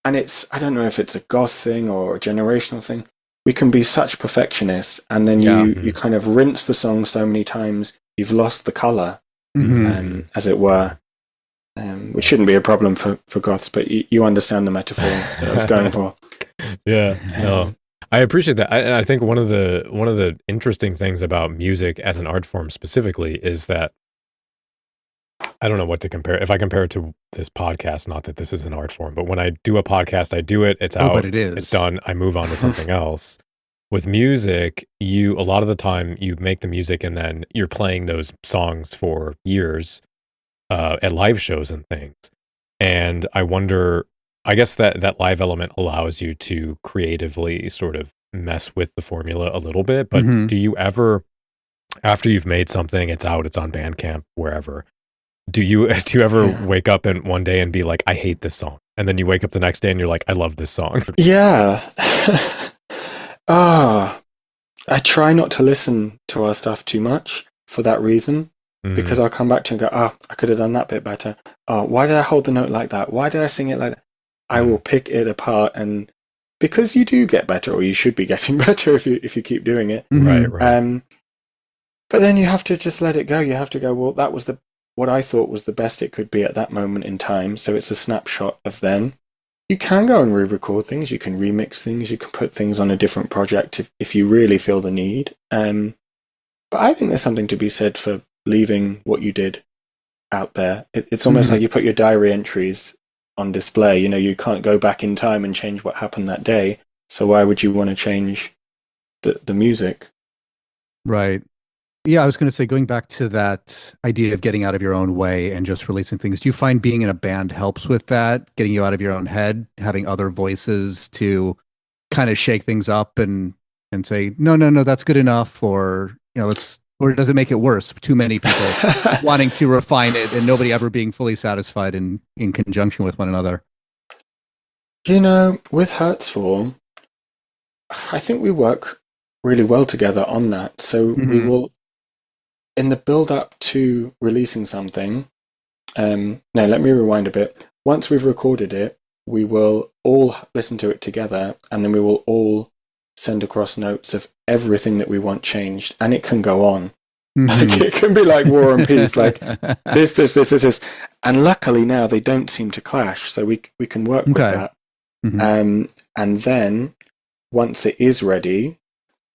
And I don't know if it's a goth thing or a generational thing. We can be such perfectionists, and then you kind of rinse the song so many times, you've lost the colour, as it were. Which shouldn't be a problem for goths, but you understand the metaphor that I was going for. Yeah, no, I appreciate that. I think one of the interesting things about music as an art form specifically is that I don't know what to compare. If I compare it to this podcast, not that this is an art form, but when I do a podcast, I do it, it's out, but it is. It's done, I move on to something else. With music, a lot of the time you make the music and then you're playing those songs for years at live shows and things. And I wonder, I guess that live element allows you to creatively sort of mess with the formula a little bit. But do you ever, after you've made something, it's out, it's on Bandcamp, wherever, do you ever wake up one day and be like, I hate this song? And then you wake up the next day and you're like, I love this song. Yeah. I try not to listen to our stuff too much for that reason. Because I'll come back to it and go, I could have done that bit better. Why did I hold the note like that? Why did I sing it like that? I will pick it apart, and because you do get better, or you should be getting better if you keep doing it. Right. But then you have to just let it go. You have to go, well, that was what I thought was the best it could be at that moment in time. So it's a snapshot of then. You can go and re-record things. You can remix things. You can put things on a different project if you really feel the need. But I think there's something to be said for leaving what you did out there. It's almost like you put your diary entries on display. You can't go back in time and change what happened that day. So why would you want to change the music? Right. Yeah, I was going to say, going back to that idea of getting out of your own way and just releasing things, do you find being in a band helps with that, getting you out of your own head, having other voices to kind of shake things up and say, no, that's good enough, or or does it make it worse? Too many people wanting to refine it and nobody ever being fully satisfied in conjunction with one another. With Hurtsfall, I think we work really well together on that. So we will, in the build-up to releasing something, no, let me rewind a bit. Once we've recorded it, we will all listen to it together, and then we will all send across notes of everything that we want changed, and it can go on. Like, it can be like War and Peace, like this. And luckily now they don't seem to clash, so we can work with that. And then once it is ready,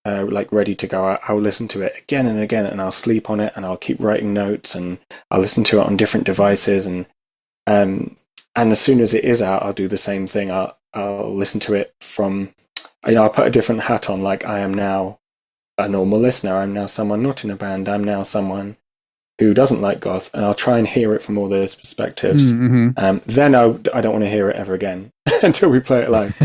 like ready to go, I'll listen to it again and again, and I'll sleep on it, and I'll keep writing notes, and I'll listen to it on different devices, and as soon as it is out, I'll do the same thing. I'll listen to it from, I'll put a different hat on, like I am now a normal listener. I'm now someone not in a band. I'm now someone who doesn't like goth, and I'll try and hear it from all those perspectives. Then I don't want to hear it ever again until we play it live.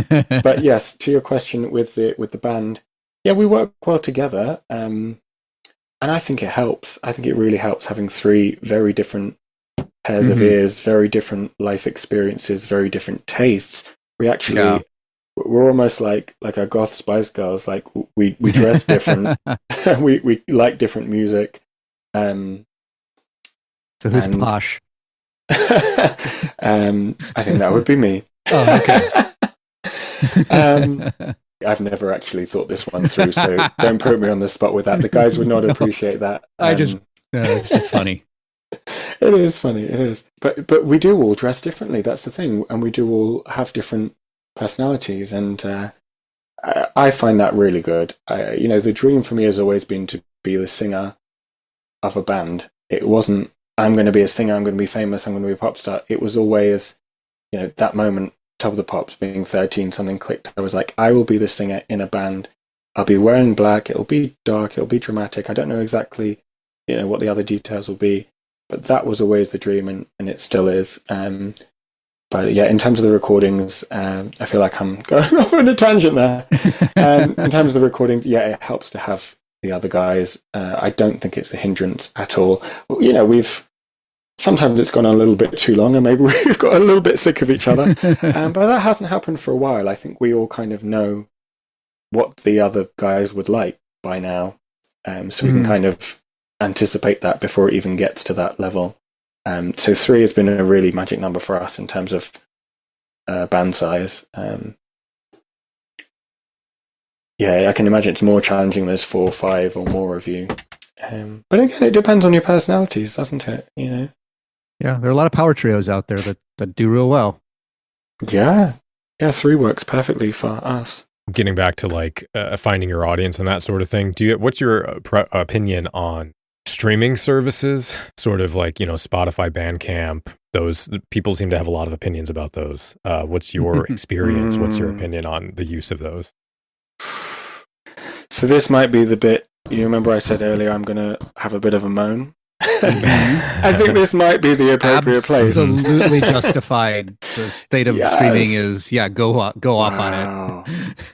But yes, to your question with the band, yeah, we work well together, and I think it helps. I think it really helps having three very different pairs of ears, very different life experiences, very different tastes. We actually, we're almost like our goth Spice Girls. Like we dress different, we like different music. So who's posh? I think that would be me. Oh, okay. I've never actually thought this one through, so don't put me on the spot with that. The guys would not appreciate that. It's just funny. It is funny, it is. But we do all dress differently, that's the thing. And we do all have different personalities, and I find that really good. The dream for me has always been to be the singer of a band. It wasn't, I'm going to be a singer, I'm going to be famous, I'm going to be a pop star. It was always, that moment, Top of the Pops, being 13, something clicked. I was like, I will be the singer in a band. I'll be wearing black, it'll be dark, it'll be dramatic. I don't know exactly, what the other details will be, but that was always the dream, and it still is. But yeah, in terms of the recordings, I feel like I'm going off on a tangent there. In terms of the recordings, yeah, it helps to have the other guys. I don't think it's a hindrance at all. Sometimes it's gone on a little bit too long, and maybe we've got a little bit sick of each other. But that hasn't happened for a while. I think we all kind of know what the other guys would like by now. So we can kind of anticipate that before it even gets to that level. So 3 has been a really magic number for us in terms of band size. I can imagine it's more challenging. There's 4 or 5 or more of you. But again, it depends on your personalities, doesn't it? Yeah, there are a lot of power trios out there that do real well. Yeah. 3 works perfectly for us. Getting back to finding your audience and that sort of thing. What's your opinion on streaming services? Sort of like, Spotify, Bandcamp. Those people seem to have a lot of opinions about those. What's your experience? What's your opinion on the use of those? So this might be the bit, you remember I said earlier I'm going to have a bit of a moan? I think this might be the appropriate place. Absolutely justified. The state of streaming is, go off on it.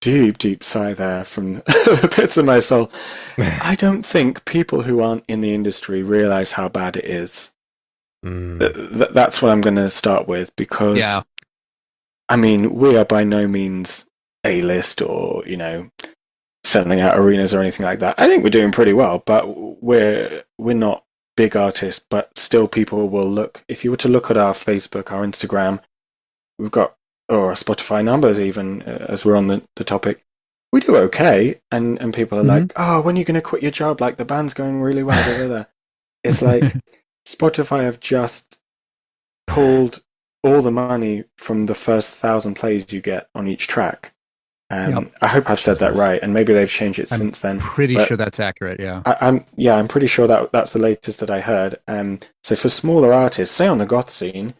Deep sigh there from the pits of my soul. I don't think people who aren't in the industry realize how bad it is. That's what I'm going to start with, because we are by no means A-list or, selling out arenas or anything like that. I think we're doing pretty well, but we're not big artists, but still people will look. If you were to look at our Facebook, our Instagram, we've got, or our Spotify numbers even, as we're on the topic, we do okay. And people are like, oh, when are you going to quit your job? Like, the band's going really well. Blah, blah, blah. It's like Spotify have just pulled all the money from the first 1,000 plays you get on each track. I hope I've said that right, and maybe they've changed it since then. Pretty sure that's accurate. Yeah, I'm pretty sure that's the latest that I heard. So for smaller artists, say on the goth scene,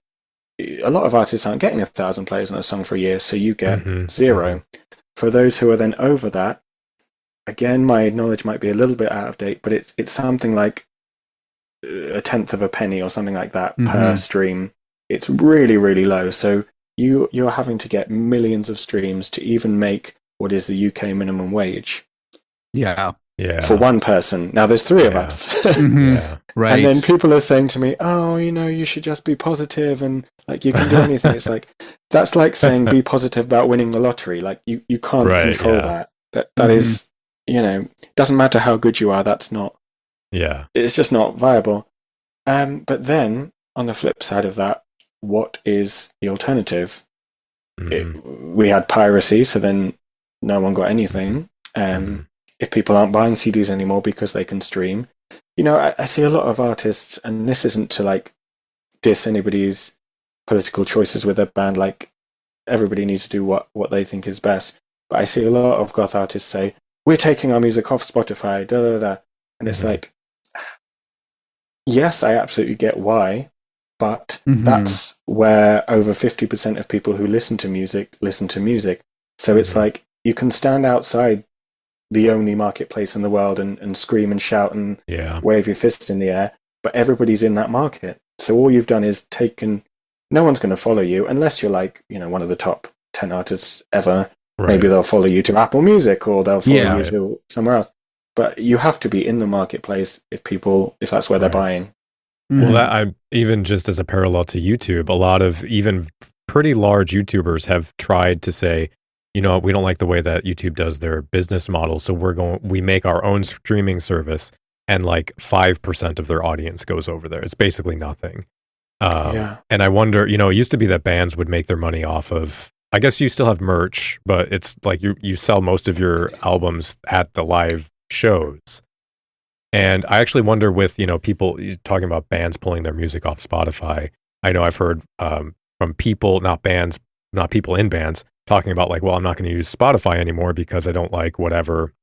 a lot of artists aren't getting 1,000 plays on a song for a year, so you get 0. For those who are then over that, again, my knowledge might be a little bit out of date, but it's something like a tenth of a penny or something like that per stream. It's really, really low. So you're having to get millions of streams to even make what is the UK minimum wage. Yeah. For one person. Now there's 3 of us. Right. And then people are saying to me, oh, you should just be positive and like you can do anything. It's like, that's like saying be positive about winning the lottery. Like you can't control that. That is, doesn't matter how good you are, that's not, it's just not viable. But then on the flip side of that, what is the alternative? We had piracy, so then no one got anything. If people aren't buying CDs anymore because they can stream, I see a lot of artists, and this isn't to like diss anybody's political choices with a band. Like, everybody needs to do what they think is best. But I see a lot of goth artists say, we're taking our music off Spotify, da da da. And it's like, yes, I absolutely get why, but that's where over 50% of people who listen to music. So it's like, you can stand outside the only marketplace in the world and scream and shout and wave your fist in the air, but everybody's in that market. So all you've done is no one's going to follow you unless you're like, one of the top 10 artists ever. Right. Maybe they'll follow you to Apple Music or they'll follow you to somewhere else. But you have to be in the marketplace if that's where they're buying. Well, I even just as a parallel to YouTube, a lot of even pretty large YouTubers have tried to say, we don't like the way that YouTube does their business model, so we make our own streaming service, and like 5% of their audience goes over there. It's basically nothing. And I wonder, it used to be that bands would make their money off of, I guess you still have merch, but it's like you sell most of your albums at the live shows. And I actually wonder with, people talking about bands pulling their music off Spotify. I know I've heard from people, not people in bands, talking about like, well, I'm not going to use Spotify anymore because I don't like whatever,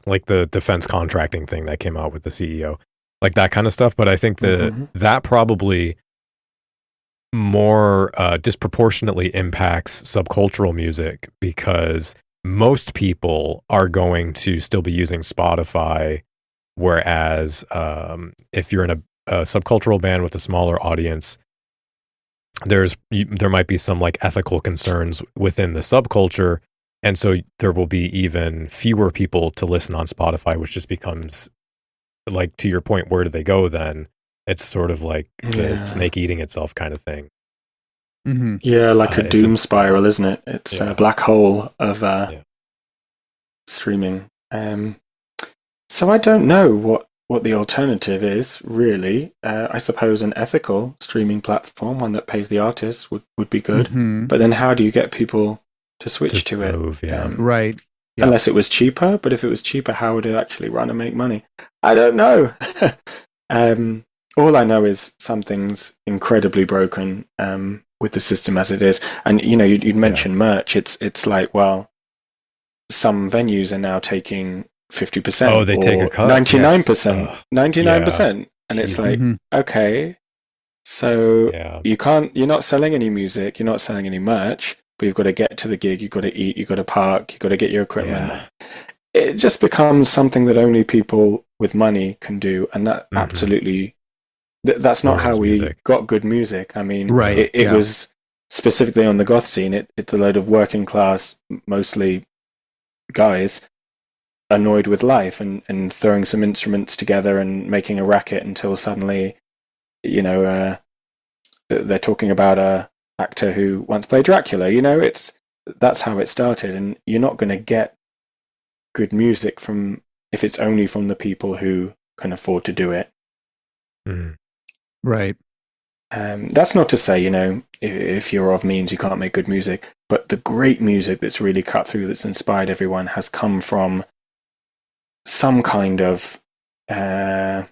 like the defense contracting thing that came out with the CEO, like that kind of stuff. But I think that probably more disproportionately impacts subcultural music because most people are going to still be using Spotify. Whereas if you're in a subcultural band with a smaller audience, there might be some like ethical concerns within the subculture, and so there will be even fewer people to listen on Spotify, which just becomes like, to your point, where do they go then? It's sort of like the snake eating itself kind of thing. Yeah, like a doom spiral, isn't it? It's a black hole of streaming. So I don't know what the alternative is, really. I suppose an ethical streaming platform, one that pays the artists, would be good. But then how do you get people to switch to it? Right. Yep. Unless it was cheaper. But if it was cheaper, how would it actually run and make money? I don't know. All I know is something's incredibly broken with the system as it is. And, you'd mentioned merch. It's like, well, some venues are now taking 50%. Oh, they take a cut. 99%. Yes. 99%. And it's like, okay, so you're not selling any music, you're not selling any merch, but you've got to get to the gig, you've got to eat, you've got to park, you've got to get your equipment. It just becomes something that only people with money can do. And that absolutely, that's not how we got good music. I mean, it was specifically on the goth scene, it's a load of working class, mostly guys, annoyed with life and throwing some instruments together and making a racket until suddenly, they're talking about a actor who once played Dracula. That's how it started, and you're not going to get good music if it's only from the people who can afford to do it. Right. That's not to say, if you're of means, you can't make good music, but the great music that's really cut through, that's inspired everyone, has come from some kind of I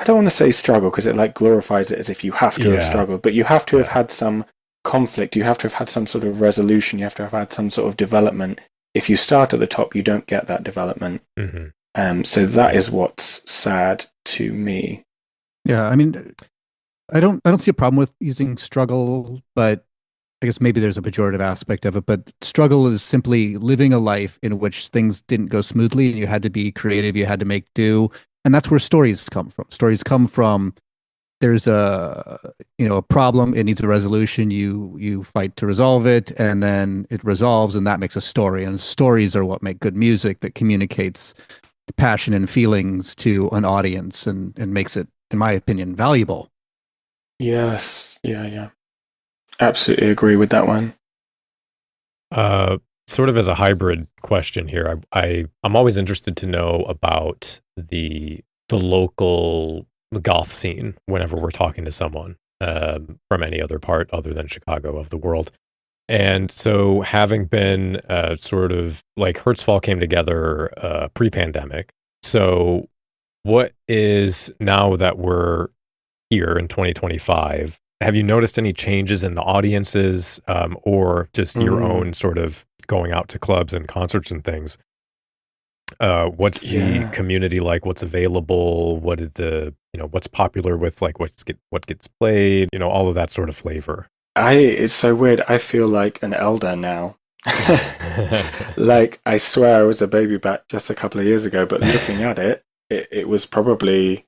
don't want to say struggle because it like glorifies it as if you have to have struggled, but you have to have had some conflict, you have to have had some sort of resolution, you have to have had some sort of development. If you start at the top, you don't get that development. So that is what's sad to me. I mean, I don't see a problem with using struggle, but I guess maybe there's a pejorative aspect of it, but struggle is simply living a life in which things didn't go smoothly and you had to be creative, you had to make do. And that's where stories come from. Stories come from, there's a problem, it needs a resolution, you fight to resolve it, and then it resolves, and that makes a story. And stories are what make good music that communicates passion and feelings to an audience and makes it, in my opinion, valuable. Yes. Yeah. Absolutely agree with that one. Sort of as a hybrid question here, I'm always interested to know about the local goth scene whenever we're talking to someone from any other part other than Chicago of the world. And so having been sort of like Hurtsfall came together pre-pandemic. So what is, now that we're here in 2025, have you noticed any changes in the audiences or just your own sort of going out to clubs and concerts and things. What's the community like? What's available? What is the, what's popular with like what gets played? All of that sort of flavor. It's so weird. I feel like an elder now. Like, I swear I was a baby back just a couple of years ago, but looking at it was probably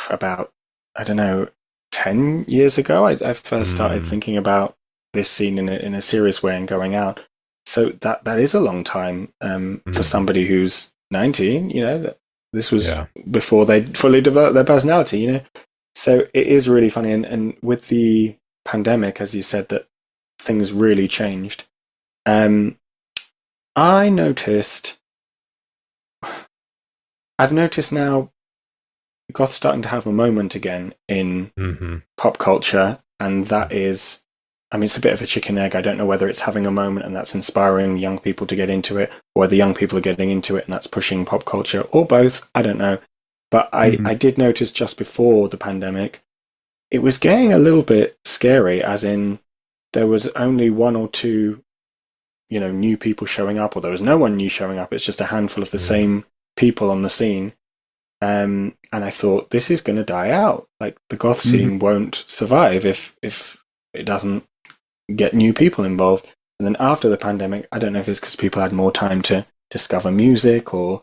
about, I don't know, 10 years ago. I first started thinking about this scene in a serious way and going out. So that is a long time for somebody who's 19. This was before they fully developed their personality. So it is really funny, and with the pandemic, as you said, that things really changed. I've noticed now Goth's starting to have a moment again in pop culture, and that is, it's a bit of a chicken egg. I don't know whether it's having a moment and that's inspiring young people to get into it, or whether young people are getting into it and that's pushing pop culture, or both. I don't know. But I did notice just before the pandemic, it was getting a little bit scary, as in there was only one or two, new people showing up, or there was no one new showing up. It's just a handful of the same people on the scene. And I thought, this is going to die out. Like, the goth scene won't survive if it doesn't get new people involved. And then after the pandemic, I don't know if it's because people had more time to discover music, or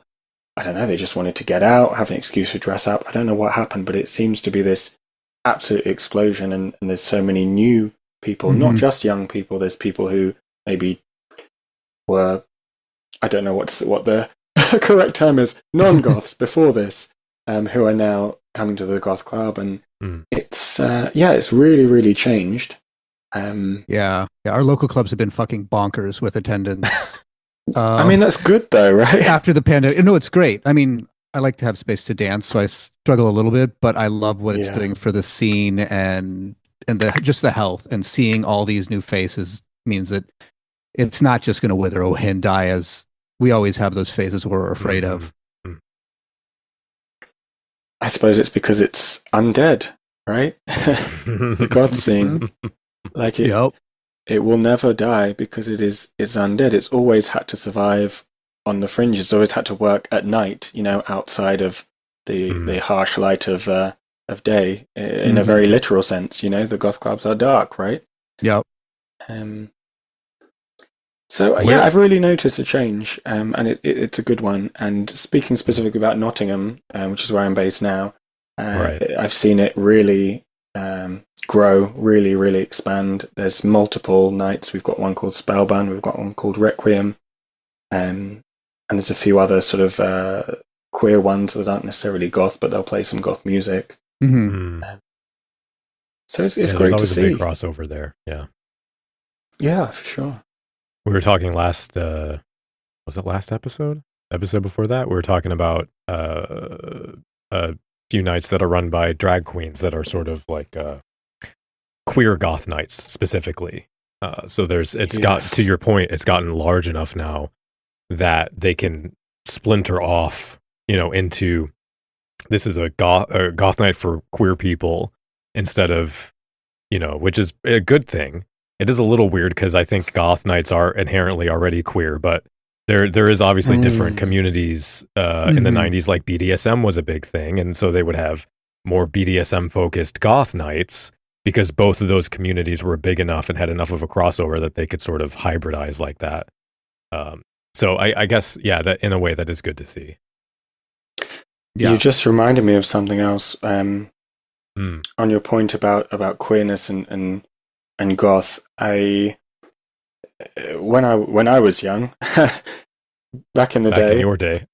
I don't know, they just wanted to get out, have an excuse to dress up. I don't know what happened, but it seems to be this absolute explosion, and there's so many new people, not just young people. There's people who maybe were, I don't know what the correct term is, non-goths before this, who are now coming to the goth club, and it's really, really changed. Our local clubs have been fucking bonkers with attendance. That's good though, right? After the pandemic, no, it's great. I like to have space to dance, so I struggle a little bit, but I love what it's doing for the scene and just the health, and seeing all these new faces means that it's not just going to wither away and die, as we always have those phases we're afraid of. I suppose it's because it's undead, right? The goth scene, like it will never die because it's undead. It's always had to survive on the fringes. It's always had to work at night, outside of the harsh light of day, in a very literal sense. The goth clubs are dark, right? Yep. I've really noticed a change, and it's a good one. And speaking specifically about Nottingham, which is where I'm based now, I've seen it really grow, really, really expand. There's multiple nights. We've got one called Spellbound, we've got one called Requiem, and there's a few other sort of queer ones that aren't necessarily goth, but they'll play some goth music. So it's great to see. There's always a big crossover there. Yeah, for sure. We were talking last, was it last episode? Episode before that? We were talking about a few nights that are run by drag queens that are sort of like queer goth nights specifically. So got, to your point, it's gotten large enough now that they can splinter off, into this is a goth night for queer people instead of, which is a good thing. It is a little weird because I think goth nights are inherently already queer, but there is obviously different communities in the 90s, like BDSM was a big thing, and so they would have more BDSM focused goth nights because both of those communities were big enough and had enough of a crossover that they could sort of hybridize like that. So I guess, that in a way that is good to see. You just reminded me of something else on your point about queerness and goth. When I was young, back in in your day,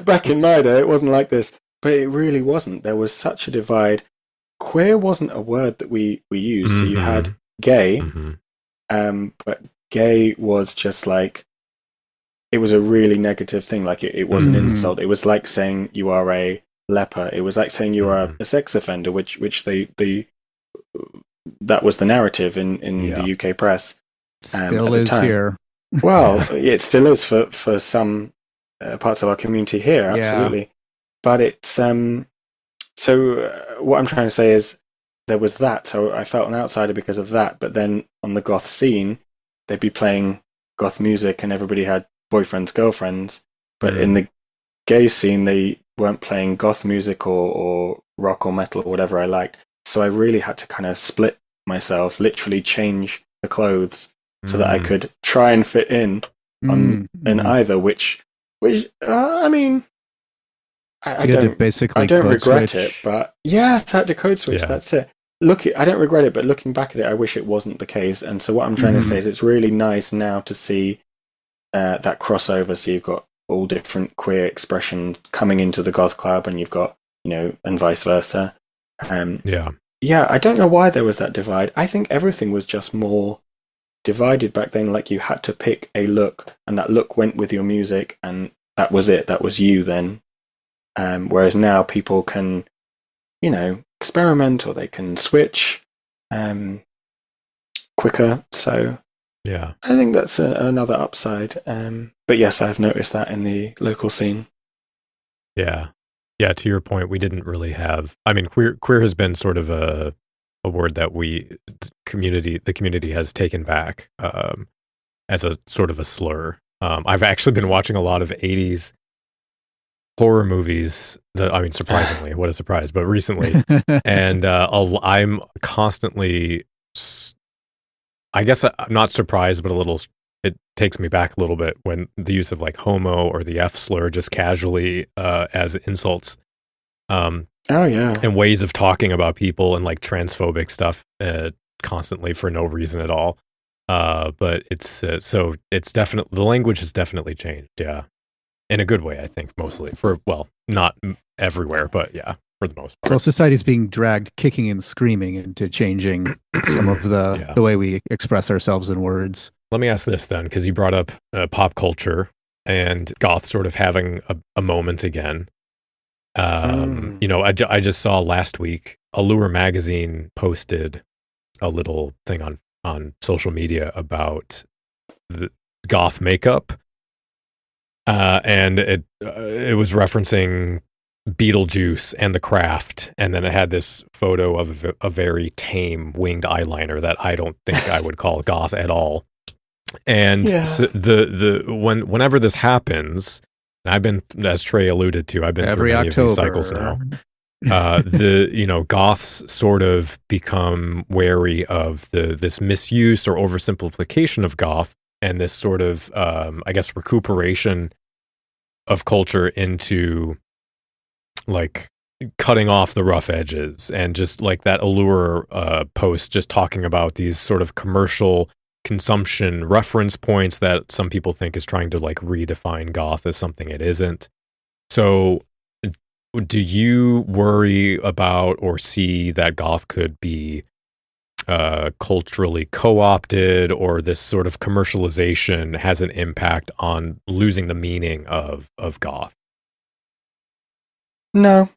back in my day, it wasn't like this, but it really wasn't. There was such a divide. Queer wasn't a word that we used. So you had gay, but gay was just like, it was a really negative thing. Like it was an insult. It was like saying you are a leper. It was like saying you are a sex offender, which that was the narrative in the UK press. Still is here. Well, it still is for some parts of our community here, absolutely. But it's so what I'm trying to say is there was that. So I felt an outsider because of that. But then on the goth scene, they'd be playing goth music and everybody had boyfriends, girlfriends, but in the gay scene they weren't playing goth music or rock or metal or whatever I liked. So I really had to kind of split myself, literally change the clothes so that I could try and fit in in either, which I mean, I don't regret it, but yeah, it's had to code switch. Yeah. That's it. I don't regret it, but looking back at it, I wish it wasn't the case. And so what I'm trying to say is it's really nice now to see that crossover. So you've got all different queer expressions coming into the goth club, and you've got, and vice versa. Yeah, I don't know why there was that divide. I think everything was just more divided back then. Like you had to pick a look, and that look went with your music, and that was it. That was you then. Whereas now people can, experiment, or they can switch quicker. So yeah, I think that's another upside. But yes, I've noticed that in the local scene. Yeah. Yeah, to your point, we didn't really have. I mean, queer has been sort of a word that the community has taken back as a sort of a slur. I've actually been watching a lot of 80s horror movies. Surprisingly, what a surprise! But recently, and I'm constantly, I guess I'm not surprised, but a little. It takes me back a little bit when the use of like homo or the F slur just casually as insults. And ways of talking about people and like transphobic stuff constantly for no reason at all. But it's definitely, the language has definitely changed. Yeah. In a good way, I think, mostly not everywhere, but yeah, for the most part. Well, society's being dragged kicking and screaming into changing some of the way we express ourselves in words. Let me ask this then, because you brought up pop culture and goth sort of having a moment again. I just saw last week, Allure magazine posted a little thing on social media about the goth makeup, and it was referencing Beetlejuice and The Craft, and then it had this photo of a very tame winged eyeliner that I don't think I would call goth at all. And so whenever this happens, and I've been, as Trey alluded to, I've been every through many October. Of these cycles now. Goths sort of become wary of this misuse or oversimplification of goth, and this sort of, recuperation of culture into like cutting off the rough edges, and just like that Allure post just talking about these sort of commercial consumption reference points that some people think is trying to like redefine goth as something it isn't. So do you worry about or see that goth could be culturally co-opted, or this sort of commercialization has an impact on losing the meaning of goth? No.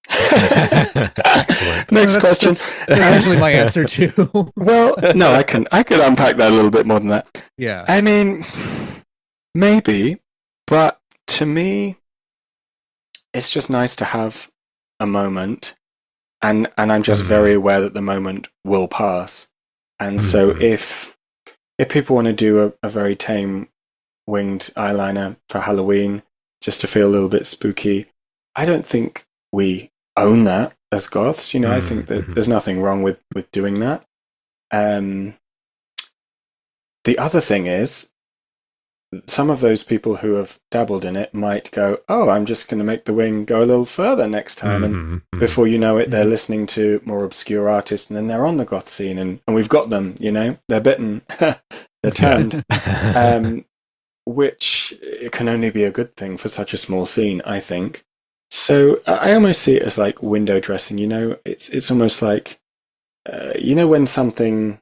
Excellent. Next question. That's usually my answer too. Well, no, I could unpack that a little bit more than that. Yeah. I mean, maybe, but to me, it's just nice to have a moment, and I'm just very aware that the moment will pass. And so if people want to do a very tame winged eyeliner for Halloween just to feel a little bit spooky, I don't think we own that as goths. I think that there's nothing wrong with doing that. The other thing is, some of those people who have dabbled in it might go, oh, I'm just going to make the wing go a little further next time. And before you know it, they're listening to more obscure artists, and then they're on the goth scene, and we've got them, they're bitten, they're turned, which it can only be a good thing for such a small scene, I think. So I almost see it as like window dressing, it's almost like, when something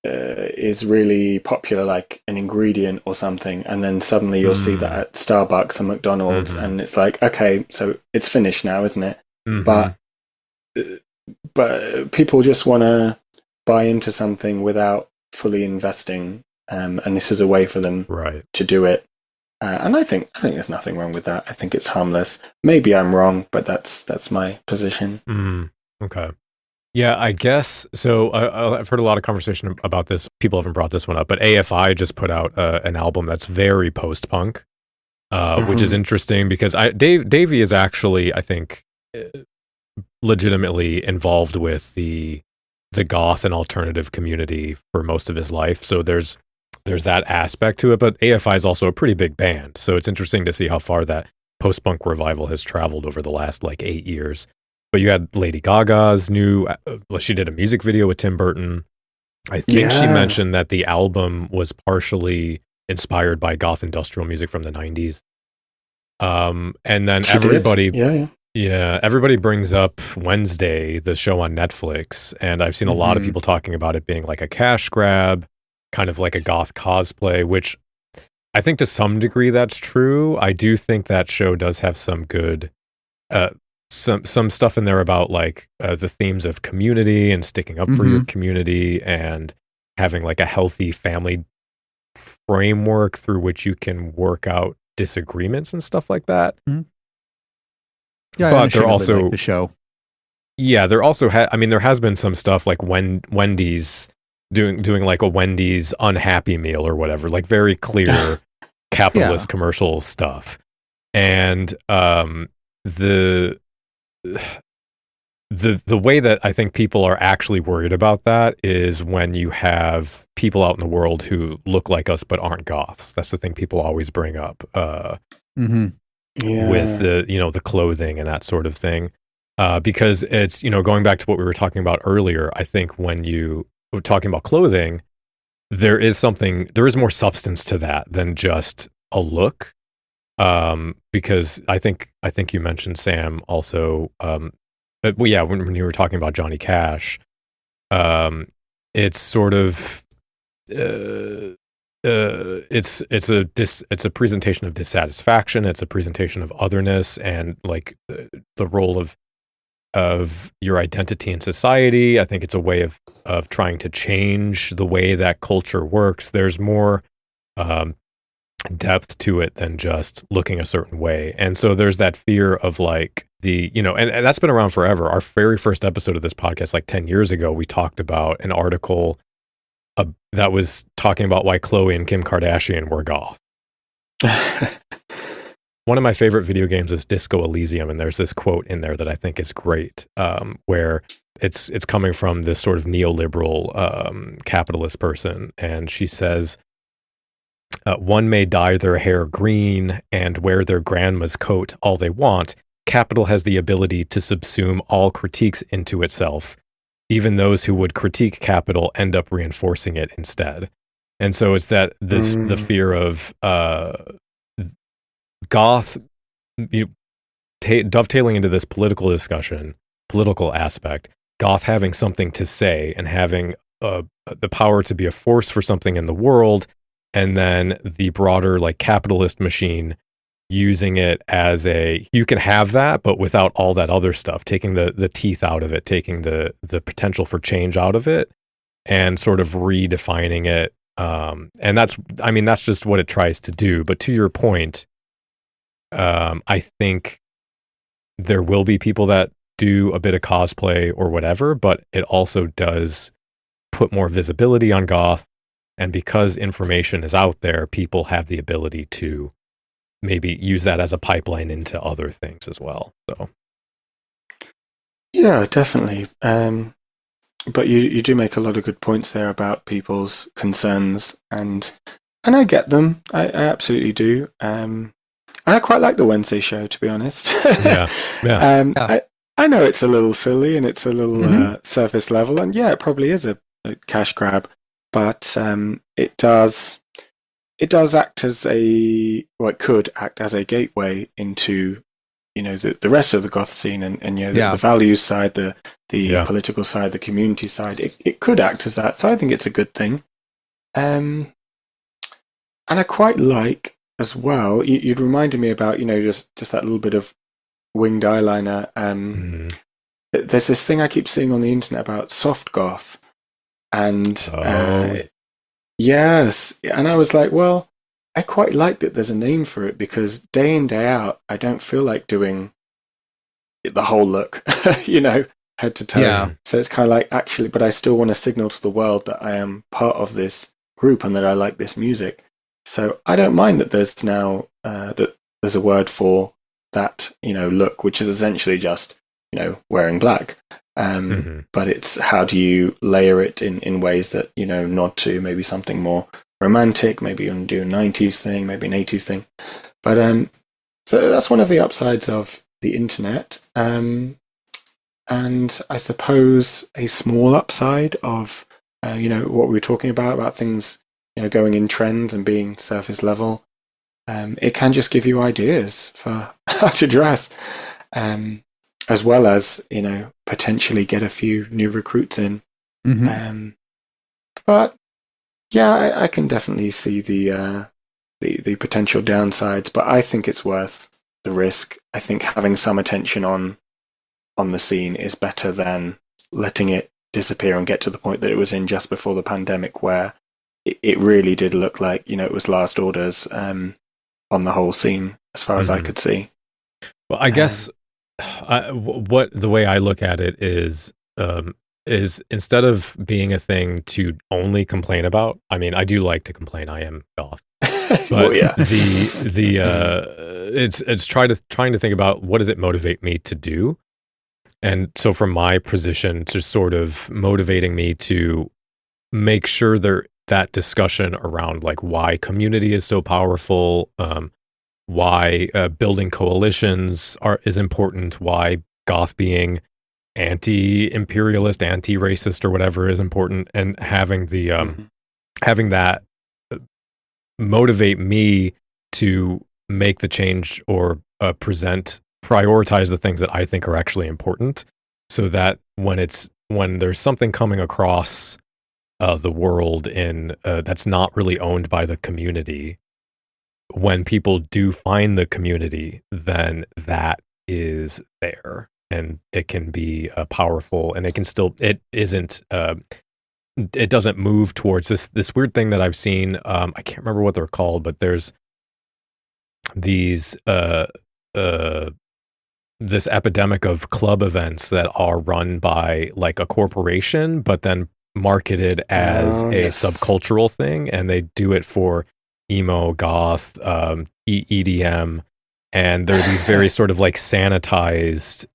is really popular, like an ingredient or something, and then suddenly you'll see that at Starbucks and McDonald's, and it's like, okay, so it's finished now, isn't it? But people just want to buy into something without fully investing, and this is a way for them to do it. And I think there's nothing wrong with that. I think it's harmless. Maybe I'm wrong, but that's my position. Okay. Yeah, I guess so. I've heard a lot of conversation about this. People haven't brought this one up, but AFI just put out an album that's very post-punk, which is interesting because Davey is actually, I think, legitimately involved with the goth and alternative community for most of his life. So there's that aspect to it. But AFI is also a pretty big band, so it's interesting to see how far that post-punk revival has traveled over the last 8 years. But you had Lady Gaga's new, she did a music video with Tim Burton. I think she mentioned that the album was partially inspired by goth industrial music from the 90s. And then everybody brings up Wednesday, the show on Netflix. And I've seen a lot of people talking about it being like a cash grab, kind of like a goth cosplay, which I think to some degree that's true. I do think that show does have some good, some stuff in there about the themes of community and sticking up for your community and having a healthy family framework through which you can work out disagreements and stuff like that. Yeah, but they're also like the show. Yeah, there also there has been some stuff like Wendy's doing a Wendy's unhappy meal or whatever, very clear capitalist commercial stuff. And the way that I think people are actually worried about that is when you have people out in the world who look like us but aren't goths. That's the thing people always bring up with the clothing and that sort of thing. Because it's, going back to what we were talking about earlier, I think when you were talking about clothing, there is more substance to that than just a look. Because I think you mentioned, Sam, also, when you were talking about Johnny Cash, it's sort of it's a presentation of dissatisfaction. It's a presentation of otherness and the role of your identity in society. I think it's a way of trying to change the way that culture works. There's more depth to it than just looking a certain way. And so there's that fear of and that's been around forever. Our very first episode of this podcast, 10 years ago, we talked about an article that was talking about why Khloe and Kim Kardashian were goth. One of my favorite video games is Disco Elysium, and there's this quote in there that I think is great, where it's coming from this sort of neoliberal capitalist person, and she says, one may dye their hair green and wear their grandma's coat all they want. Capital has the ability to subsume all critiques into itself. Even those who would critique capital end up reinforcing it instead. And so it's that the fear of goth dovetailing into this political discussion, political aspect, goth having something to say and having the power to be a force for something in the world, and then the broader capitalist machine using it as you can have that, but without all that other stuff, taking the teeth out of it, taking the potential for change out of it, and sort of redefining it. And that's just what it tries to do. But to your point, I think there will be people that do a bit of cosplay or whatever, but it also does put more visibility on goth. And because information is out there, people have the ability to maybe use that as a pipeline into other things as well. So, yeah, definitely. But you do make a lot of good points there about people's concerns, and I get them. I absolutely do. And I quite like the Wednesday show, to be honest. Yeah. I know it's a little silly and it's a little surface level, and it probably is a cash grab. But it does act as it could act as a gateway into, the rest of the goth scene and the values side, the political side, the community side. It could act as that, so I think it's a good thing. And I quite like as well. You'd reminded me about just that little bit of winged eyeliner. There's this thing I keep seeing on the internet about soft goth. And yes, and I was like, well, I quite like that there's a name for it, because day in, day out, I don't feel like doing the whole look, head to toe. Yeah. So it's kind of like, actually, but I still want to signal to the world that I am part of this group and that I like this music. So I don't mind that there's now that there's a word for that, look, which is essentially just, wearing black. But it's how do you layer it in ways that, nod to maybe something more romantic, maybe you want to do a 90s thing, maybe an 80s thing. But so that's one of the upsides of the internet. And I suppose a small upside of, what we were talking about things, going in trends and being surface level. It can just give you ideas for how to dress, as well as, potentially get a few new recruits in. But yeah, I can definitely see the potential downsides, but I think it's worth the risk. I think having some attention on the scene is better than letting it disappear and get to the point that it was in just before the pandemic, where it really did look like, it was last orders on the whole scene, as far as I could see. Well, I guess the way I look at it is instead of being a thing to only complain about. I mean, I do like to complain. I am Goth, but Well, yeah. it's trying to think about what does it motivate me to do, and so from my position, to sort of motivating me to make sure that discussion around like why community is so powerful, why building coalitions is important, why Goth being anti-imperialist, anti-racist, or whatever is important, and having the having that motivate me to make the change or prioritize the things that I think are actually important, so that when there's something coming across the world in that's not really owned by the community, when people do find the community, then that is there, and it can be powerful, and it doesn't move towards this weird thing that I've seen. I can't remember what they're called, but there's these this epidemic of club events that are run by like a corporation, but then marketed as subcultural thing, and they do it for emo, goth, EDM, and they're these very sort of like sanitized,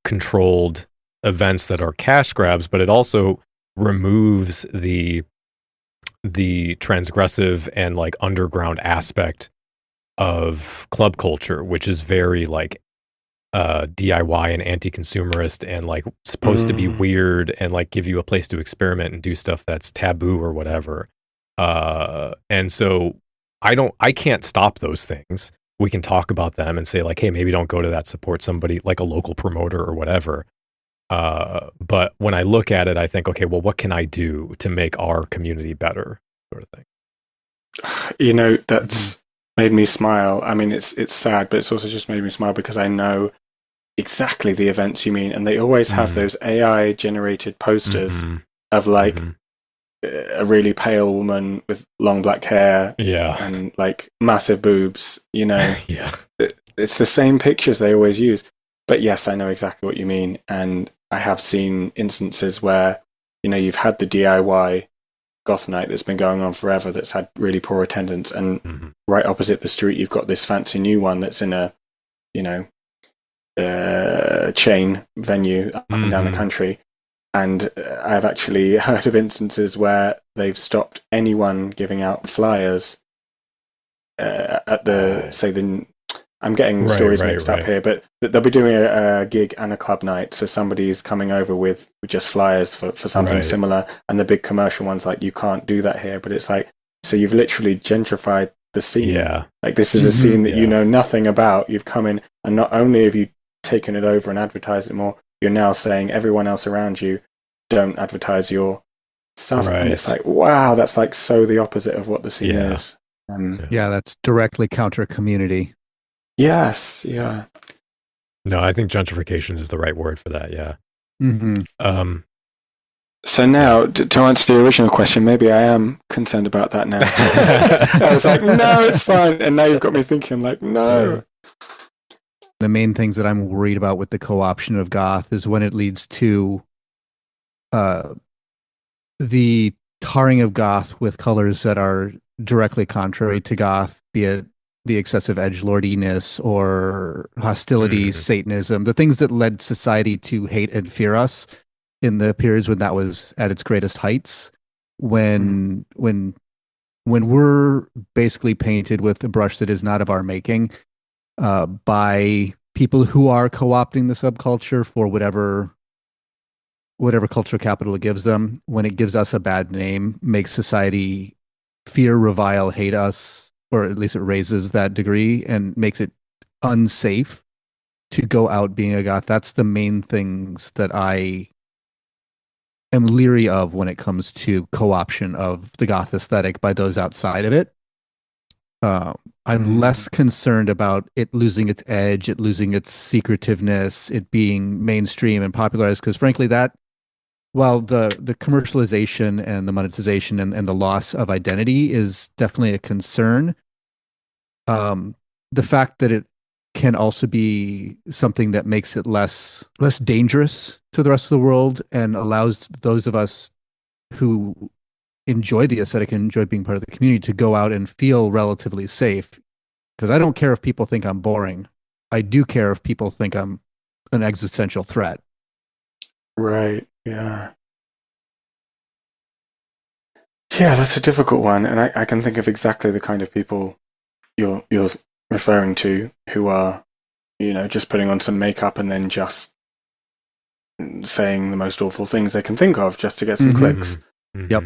controlled events that are cash grabs, but it also removes the transgressive and like underground aspect of club culture, which is very like DIY and anti-consumerist, and like supposed to be weird and like give you a place to experiment and do stuff that's taboo or whatever. And so I can't stop those things. We can talk about them and say like, hey, maybe don't go to that, support somebody like a local promoter or whatever. But when I look at it, I think, okay, well, what can I do to make our community better, sort of thing. That's made me smile. I mean, it's sad, but it's also just made me smile because I know exactly the events you mean, and they always have those AI generated posters of like a really pale woman with long black hair, and like massive boobs, yeah. It's the same pictures they always use. But yes, I know exactly what you mean, and I have seen instances where you've had the DIY goth night that's been going on forever, that's had really poor attendance, and right opposite the street you've got this fancy new one that's in a chain venue up and down the country. And I've actually heard of instances where they've stopped anyone giving out flyers at I'm getting stories mixed up here, but they'll be doing a gig and a club night, so somebody's coming over with just flyers for something similar, and the big commercial one's like, you can't do that here, but it's like, so you've literally gentrified the scene. Yeah. Like, this is a scene that you know nothing about. You've come in, and not only have you taken it over and advertised it more, you're now saying everyone else around you, don't advertise your stuff. And it's like, wow, that's like so the opposite of what the scene is. That's directly counter community. Yes, yeah. No, I think gentrification is the right word for that, yeah. So now, to answer the original question, maybe I am concerned about that now. I was like, no, it's fine. And now you've got me thinking, I'm like, no. the main things that I'm worried about with the co-option of goth is when it leads to uh, the tarring of goth with colors that are directly contrary to goth, be it the excessive edgelordiness or hostility, Satanism, the things that led society to hate and fear us in the periods when that was at its greatest heights. When we're basically painted with a brush that is not of our making, by people who are co-opting the subculture for whatever cultural capital it gives them, when it gives us a bad name, makes society fear, revile, hate us, or at least it raises that degree and makes it unsafe to go out being a goth. That's the main things that I am leery of when it comes to co-option of the goth aesthetic by those outside of it. I'm less concerned about it losing its edge, it losing its secretiveness, it being mainstream and popularized, because frankly, that while the commercialization and the monetization and the loss of identity is definitely a concern, the fact that it can also be something that makes it less dangerous to the rest of the world and allows those of us who enjoy the aesthetic and enjoy being part of the community to go out and feel relatively safe. Because I don't care if people think I'm boring. I do care if people think I'm an existential threat. Right. Yeah. Yeah, that's a difficult one, and I can think of exactly the kind of people you're referring to who are, just putting on some makeup and then just saying the most awful things they can think of just to get some clicks. Yep.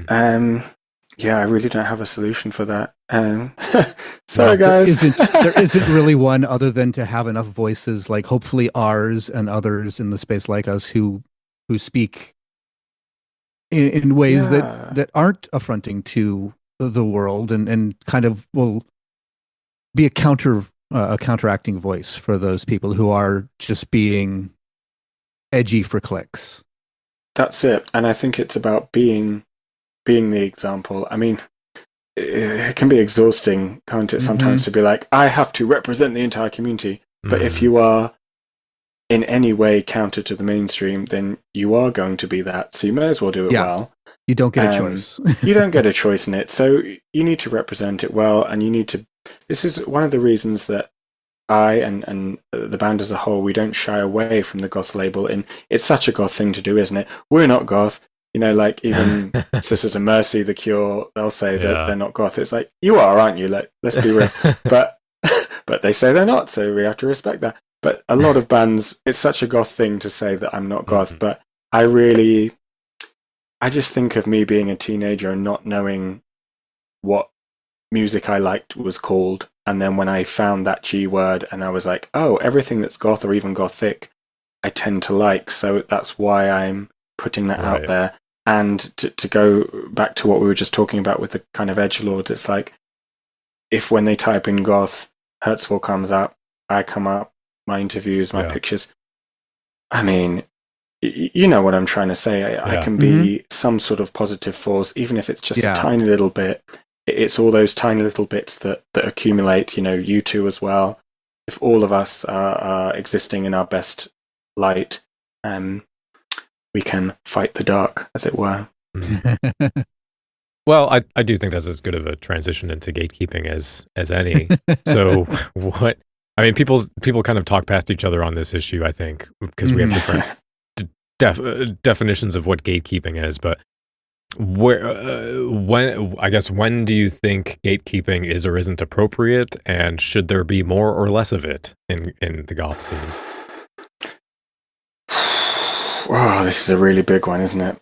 Yeah, I really don't have a solution for that. Sorry, guys. There isn't really one other than to have enough voices, like hopefully ours and others in the space like us who speak in ways that aren't affronting to the world and kind of will be a counteracting voice for those people who are just being edgy for clicks. That's it. And I think it's about being the example. I mean, it can be exhausting, can't it, sometimes to be like, I have to represent the entire community. But if you are in any way counter to the mainstream, then you are going to be that. So you may as well do it well. You don't get a choice. You don't get a choice in it. So you need to represent it well, and you need to... This is one of the reasons that I and the band as a whole, we don't shy away from the goth label. And it's such a goth thing to do, isn't it? We're not goth. Like even Sisters of Mercy, The Cure, they'll say that they're not goth. It's like, you are, aren't you? Like, let's be real. But they say they're not, so we have to respect that. But a lot of bands, it's such a goth thing to say that I'm not goth. But I just think of me being a teenager and not knowing what music I liked was called. And then when I found that G word and I was like, oh, everything that's goth or even gothic, I tend to like. So that's why I'm putting that out there. And to go back to what we were just talking about with the kind of edgelords, it's like, if when they type in goth, Hurtsfall comes up, I come up, my interviews, my pictures. I mean, you know what I'm trying to say. I can be some sort of positive force, even if it's just a tiny little bit. It's all those tiny little bits that accumulate, you two as well. If all of us are existing in our best light, we can fight the dark, as it were. Well, I do think that's as good of a transition into gatekeeping as any. So what... I mean, people kind of talk past each other on this issue, I think, because we have different definitions of what gatekeeping is. But when do you think gatekeeping is or isn't appropriate, and should there be more or less of it in the goth scene? Wow, this is a really big one, isn't it?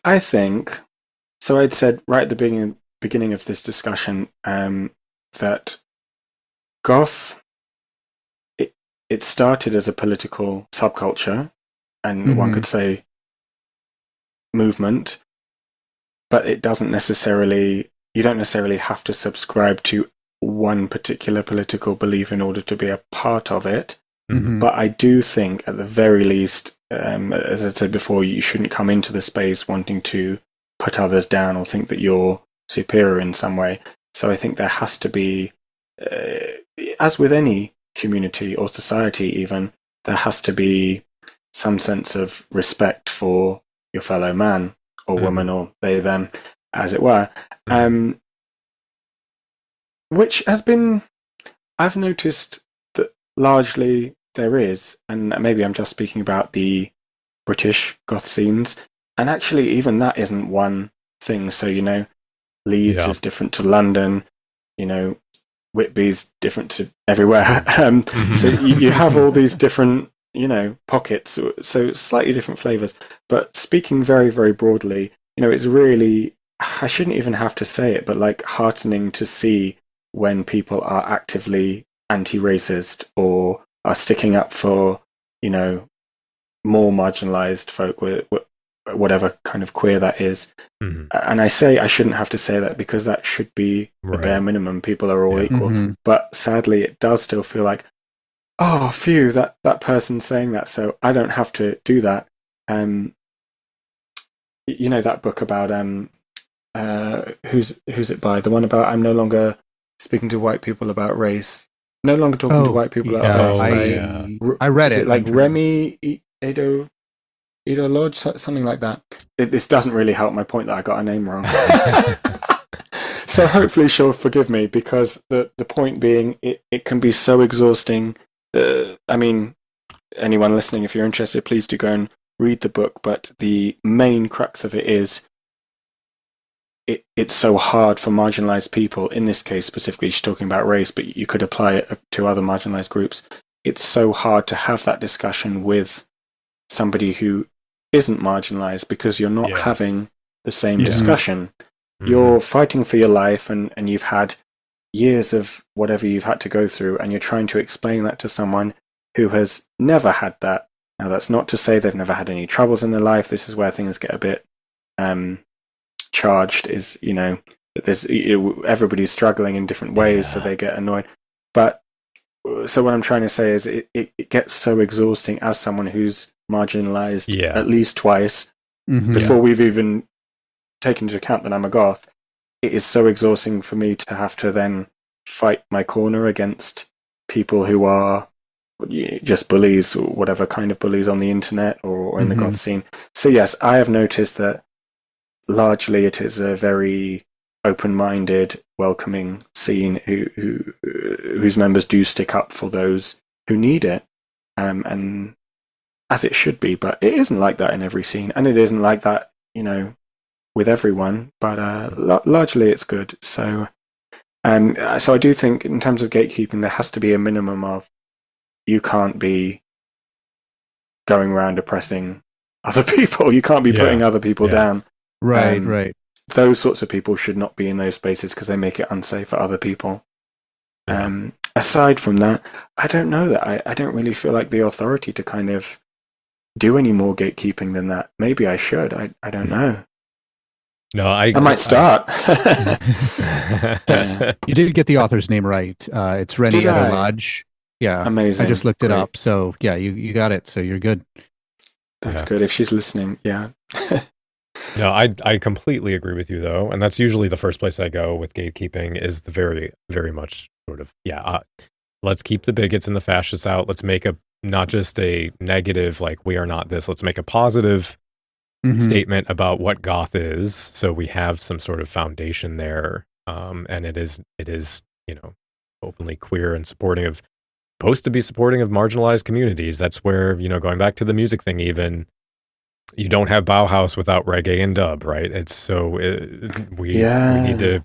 I think so. I'd said right at the beginning of this discussion that goth, it started as a political subculture, and one could say movement, but you don't necessarily have to subscribe to one particular political belief in order to be a part of it. But I do think, at the very least, as I said before, you shouldn't come into the space wanting to put others down or think that you're superior in some way. So I think there has to be as with any community or society, even, there has to be some sense of respect for your fellow man or woman, or they, them, as it were. Which has been, I've noticed that largely there is, and maybe I'm just speaking about the British goth scenes, and actually even that isn't one thing. So, Leeds is different to London, Whitby's different to everywhere. So you have all these different, pockets, so slightly different flavors. But speaking very, very broadly, it's really, I shouldn't even have to say it, but like heartening to see when people are actively anti-racist or are sticking up for, more marginalized folk, whatever kind of queer that is. And I say I shouldn't have to say that because that should be the bare minimum. People are all equal. But sadly, it does still feel like, oh, phew, that person's saying that, so I don't have to do that. That book about who's it by? The one about I'm no longer speaking to white people about race. No longer talking to white people about race. I read it. Is it like Remy Edo Lodge, something like that? This doesn't really help my point that I got her name wrong. So hopefully she'll forgive me, because the point being, it can be so exhausting. I mean, anyone listening, if you're interested, please do go and read the book. But the main crux of it is, it's so hard for marginalized people. In this case specifically, she's talking about race, but you could apply it to other marginalized groups. It's so hard to have that discussion with somebody who isn't marginalized, because you're not having the same discussion. You're fighting for your life, and you've had years of whatever you've had to go through, and you're trying to explain that to someone who has never had that. Now, that's not to say they've never had any troubles in their life. This is where things get a bit charged, is, that there's everybody's struggling in different ways, so they get annoyed. But so what I'm trying to say is, it gets so exhausting as someone who's marginalized at least twice before we've even taken into account that I'm a goth. It is so exhausting for me to have to then fight my corner against people who are just bullies, or whatever kind of bullies on the internet or in the goth scene. So yes, I have noticed that largely it is a very open-minded, welcoming scene whose members do stick up for those who need it, and as it should be. But it isn't like that in every scene, and it isn't like that, with everyone. But largely it's good. So I do think, in terms of gatekeeping, there has to be a minimum of, you can't be going around oppressing other people. You can't be putting other people down. Right. Those sorts of people should not be in those spaces, because they make it unsafe for other people. Aside from that, I don't know that I don't really feel like the authority to kind of do any more gatekeeping than that. Maybe I should. I don't know. No, I might start. You did get the author's name right. It's Rennie Lodge. Yeah, amazing. I just looked it up. So yeah, you got it. So you're good. That's good. If she's listening, yeah. No, I completely agree with you, though, and that's usually the first place I go with gatekeeping, is the very, very much sort of, let's keep the bigots and the fascists out. Let's make not just a negative, like, we are not this. Let's make a positive statement about what goth is, so we have some sort of foundation there, and it is openly queer and supportive of marginalized communities. That's where, going back to the music thing, even, you don't have Bauhaus without reggae and dub, right? It's so we need to,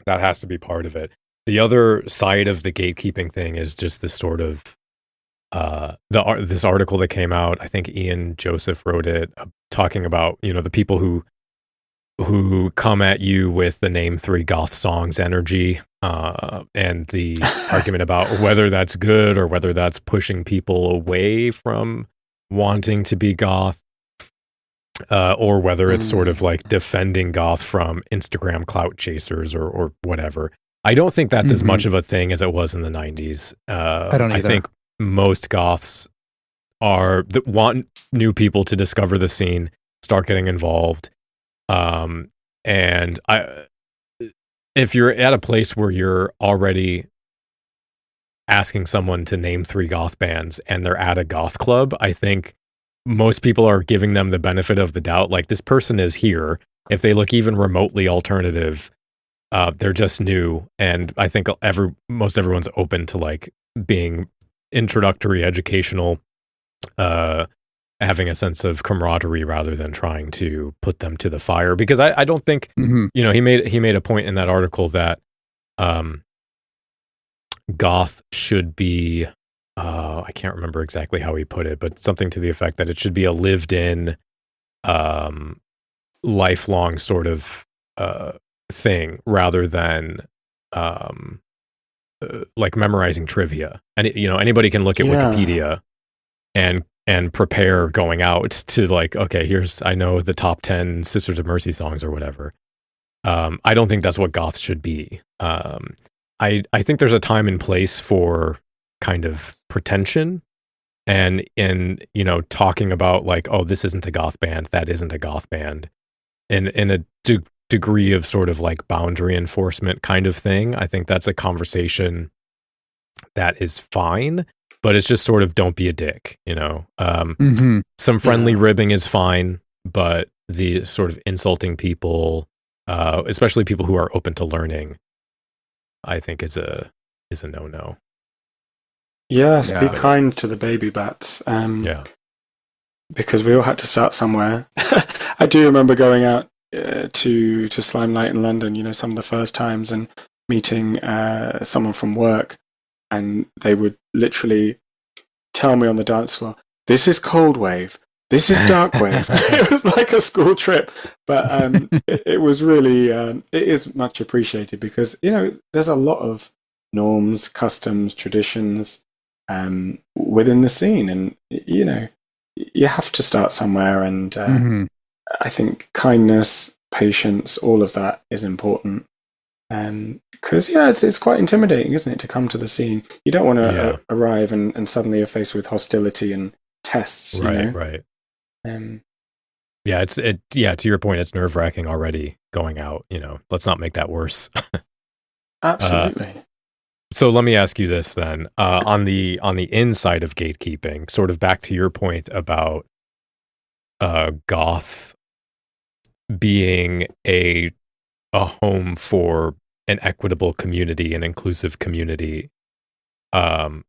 that has to be part of it. The other side of the gatekeeping thing is just this sort of this article that came out. I think Ian Joseph wrote it, talking about the people who come at you with the name 3 goth songs energy, and the argument about whether that's good or whether that's pushing people away from wanting to be goth. Or whether it's sort of like defending goth from Instagram clout chasers or whatever. I don't think that's as much of a thing as it was in the 90s. I don't either. I think most goths want new people to discover the scene, start getting involved. And if you're at a place where you're already asking someone to name 3 goth bands and they're at a goth club, I think most people are giving them the benefit of the doubt. Like, this person is here. If they look even remotely alternative, they're just new. And I think most everyone's open to like being introductory, educational, having a sense of camaraderie rather than trying to put them to the fire. Because I don't think, you know, he made a point in that article that goth should be, I can't remember exactly how he put it, but something to the effect that it should be a lived-in, lifelong sort of thing rather than like memorizing trivia. And you know, anybody can look at Wikipedia and prepare going out to like, okay, I know the top 10 Sisters of Mercy songs or whatever. I don't think that's what goth should be. I think there's a time and place for kind of pretension and you know, talking about like, oh, this isn't a goth band, that isn't a goth band, in a degree of sort of like boundary enforcement kind of thing. I think that's a conversation that is fine, but it's just sort of don't be a dick, you know. Some friendly ribbing is fine, but the sort of insulting people, especially people who are open to learning, I think is a no-no. Yes, be kind to the baby bats. Because we all had to start somewhere. I do remember going out to Slime Night in London, you know, some of the first times, and meeting someone from work, and they would literally tell me on the dance floor, "This is Cold Wave, this is Dark Wave." It was like a school trip, but it was really, it is much appreciated because, you know, there's a lot of norms, customs, traditions within the scene, and, you know, you have to start somewhere, and I think kindness, patience, all of that is important. Because, it's quite intimidating, isn't it, to come to the scene? You don't want to arrive and suddenly you're faced with hostility and tests. Right. To your point, it's nerve-wracking already going out. You know, let's not make that worse. Absolutely. So let me ask you this then: on the inside of gatekeeping, sort of back to your point about goth being a home for an equitable community, an inclusive community. You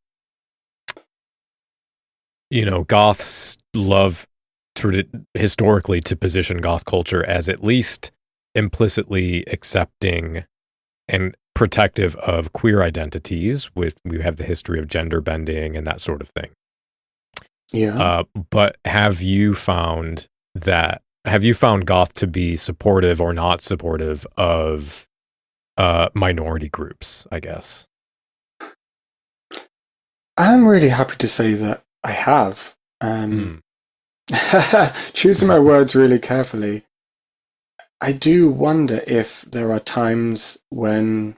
know, goths love historically to position goth culture as at least implicitly accepting and protective of queer identities. We have the history of gender bending and that sort of thing. But have you found goth to be supportive or not supportive of minority groups, I guess? I'm really happy to say that I have. Choosing my words really carefully, I do wonder if there are times when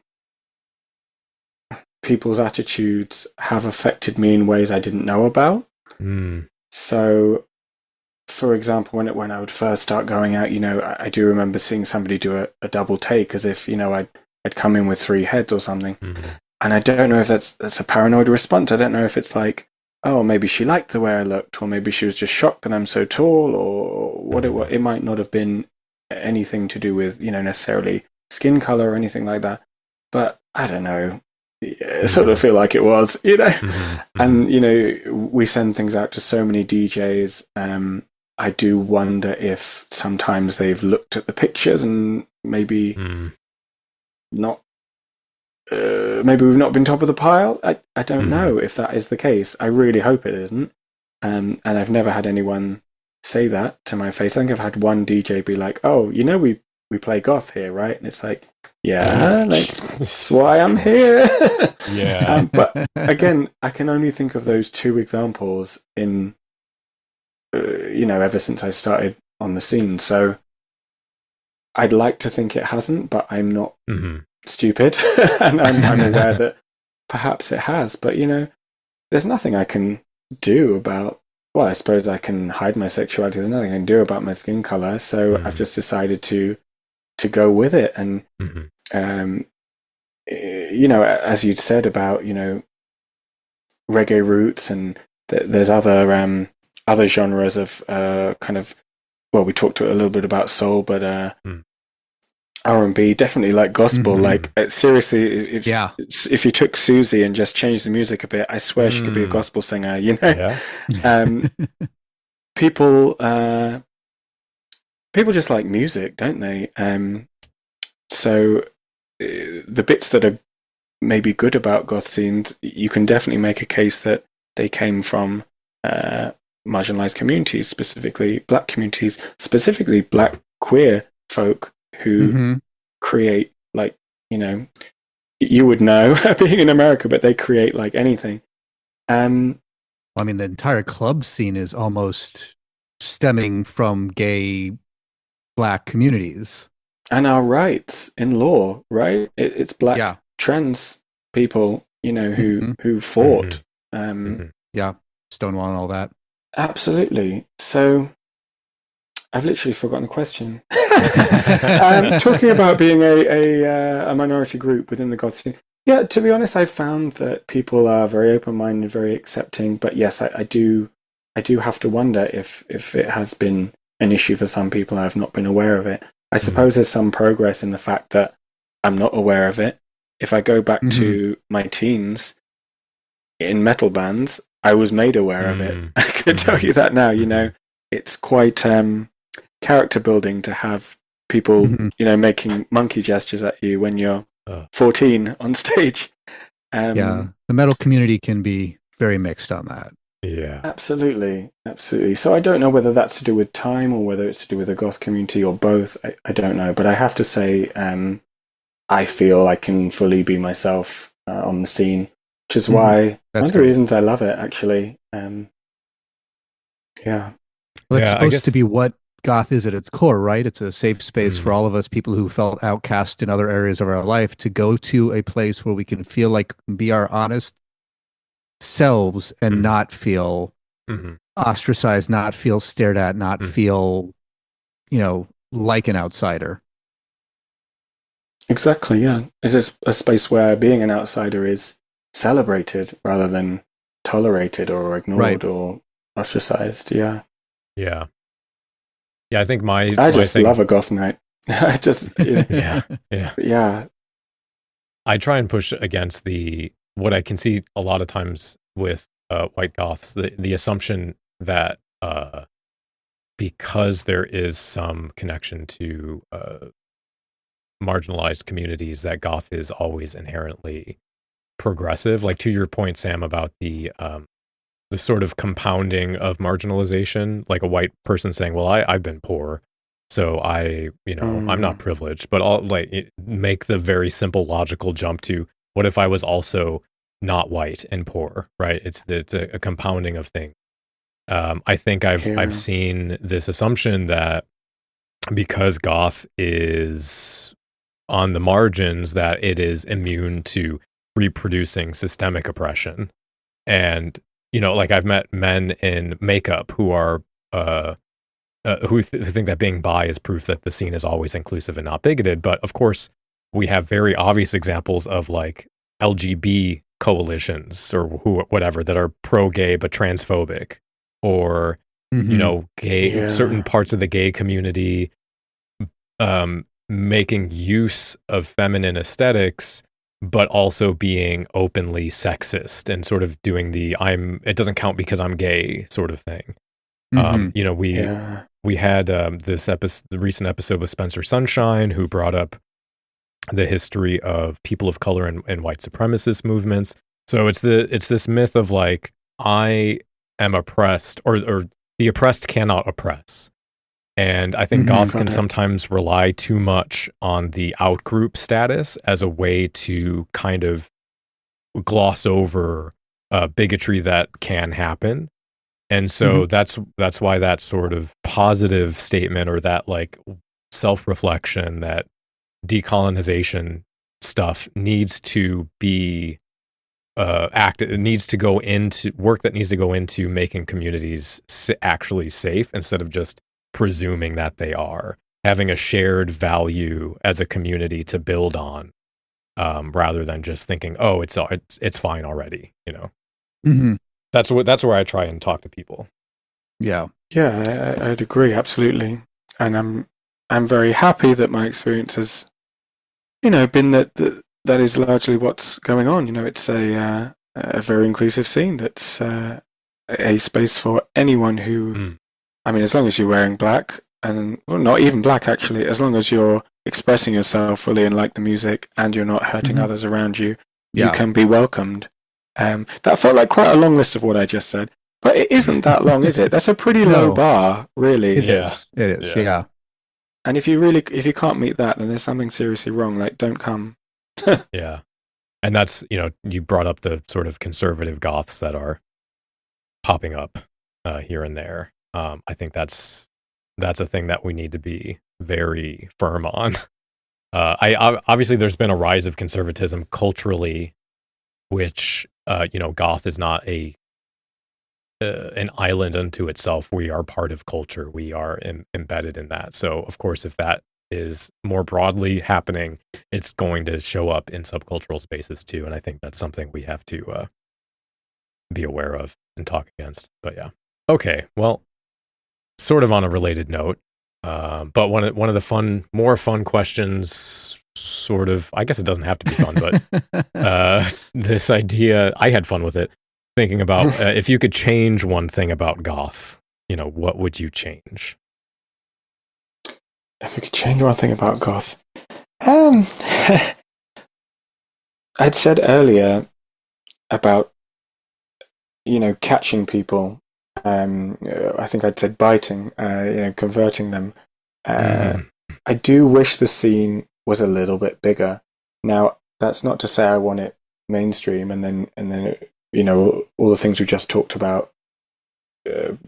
people's attitudes have affected me in ways I didn't know about. So, for example, when I would first start going out, you know, I do remember seeing somebody do a double take as if, you know, I'd come in with 3 heads or something. And I don't know if that's a paranoid response. I don't know if it's like, oh, maybe she liked the way I looked, or maybe she was just shocked that I'm so tall, or what it might not have been anything to do with, you know, necessarily skin color or anything like that. But I don't know. I sort of feel like it was, you know. And, you know, we send things out to so many DJs. I do wonder if sometimes they've looked at the pictures and maybe not. Maybe we've not been top of the pile. I don't know if that is the case. I really hope it isn't. And I've never had anyone say that to my face. I think I've had one DJ be like, "Oh, you know, we play goth here, right?" And it's like, yeah, like, that's why I'm here. But again, I can only think of those 2 examples in, you know, ever since I started on the scene. So I'd like to think it hasn't, but I'm not stupid. And I'm aware that perhaps it has. But, you know, there's nothing I can do about, well, I suppose I can hide my sexuality. There's nothing I can do about my skin color. So I've just decided to go with it. And, you know, as you'd said about, you know, reggae roots, and there's other genres of kind of, well, we talked a little bit about soul, but R&B, definitely like gospel. Like seriously, if you took Susie and just changed the music a bit, I swear she could be a gospel singer. You know, people just like music, don't they? So the bits that are maybe good about goth scenes, you can definitely make a case that they came from marginalized communities, specifically black communities, specifically black queer folk who create, like, you know, you would know being in America, but they create like anything. I mean, the entire club scene is almost stemming from gay black communities. And our rights in law, right? It's black trans people, you know, who fought. Stonewall and all that. Absolutely. So I've literally forgotten the question. Talking about being a minority group within the goth scene. Yeah, to be honest, I've found that people are very open-minded, very accepting. But yes, I do have to wonder if it has been an issue for some people. I've not been aware of it. I suppose there's some progress in the fact that I'm not aware of it. If I go back to my teens in metal bands, I was made aware of it. I can tell you that now. You know, it's quite character building to have people, you know, making monkey gestures at you when you're 14 on stage. The metal community can be very mixed on that. Yeah, absolutely. So I don't know whether that's to do with time or whether it's to do with the goth community or both. I don't know, but I have to say, I feel I can fully be myself on the scene, which is why one of the reasons I love it, actually. Well, it's supposed to be what goth is at its core, right? It's a safe space for all of us, people who felt outcast in other areas of our life, to go to a place where we can feel like be our honest selves and not feel ostracized, not feel stared at, not feel, you know, like an outsider. Exactly, yeah. It's a space where being an outsider is celebrated rather than tolerated or ignored or ostracized. Yeah. Yeah, I think I love a goth night. I just, you know, yeah. I try and push against what I can see a lot of times with white goths, the assumption that because there is some connection to marginalized communities, that goth is always inherently progressive. Like, to your point, Sam, about the sort of compounding of marginalization, like a white person saying, well, I've been poor, so I'm not privileged, but I'll make the very simple logical jump to, what if I was also not white and poor, right? It's a compounding of things. I think I've seen this assumption that because goth is on the margins, that it is immune to reproducing systemic oppression. And, you know, like, I've met men in makeup who are who think that being bi is proof that the scene is always inclusive and not bigoted. But of course, we have very obvious examples of like LGB coalitions or whatever that are pro-gay but transphobic, or you know, gay certain parts of the gay community making use of feminine aesthetics but also being openly sexist and sort of doing it doesn't count because I'm gay sort of thing. You know, we had the recent episode with Spencer Sunshine, who brought up the history of people of color and white supremacist movements. So it's this myth of like, I am oppressed, or the oppressed cannot oppress. And I think goths can sometimes rely too much on the outgroup status as a way to kind of gloss over bigotry that can happen. And so that's why that sort of positive statement, or that like self-reflection, that decolonization stuff needs to be it needs to go into work that needs to go into making communities actually safe, instead of just presuming that they are, having a shared value as a community to build on, rather than just thinking, oh, it's fine already, you know. Mm-hmm. That's where I try and talk to people. Yeah. Yeah, I'd agree absolutely, and I'm very happy that my experience has, been that is largely what's going on. It's a very inclusive scene that's a space for anyone who, I mean, as long as you're wearing black, and well, not even black actually, as long as you're expressing yourself fully and like the music, and you're not hurting others around you, you can be welcomed. That felt like quite a long list of what I just said, but it isn't that long, is it? That's a pretty low bar, really. It is. It is. Yeah. And if you can't meet that, then there's something seriously wrong. Like, don't come. Yeah. And that's, you brought up the sort of conservative goths that are popping up here and there. I think that's a thing that we need to be very firm on. Obviously there's been a rise of conservatism culturally, which goth is not an island unto itself. We are part of culture. We are embedded in that. So of course, if that is more broadly happening, it's going to show up in subcultural spaces too. And I think that's something we have to be aware of and talk against. But yeah. Okay. Well, sort of on a related note, but one of the more fun questions, sort of, I guess it doesn't have to be fun, but this idea, I had fun with it, thinking about if you could change one thing about goth, what would you change? If we could change one thing about goth, I'd said earlier about catching people. I think I'd said biting, converting them. I do wish the scene was a little bit bigger. Now, that's not to say I want it mainstream, and then all the things we just talked about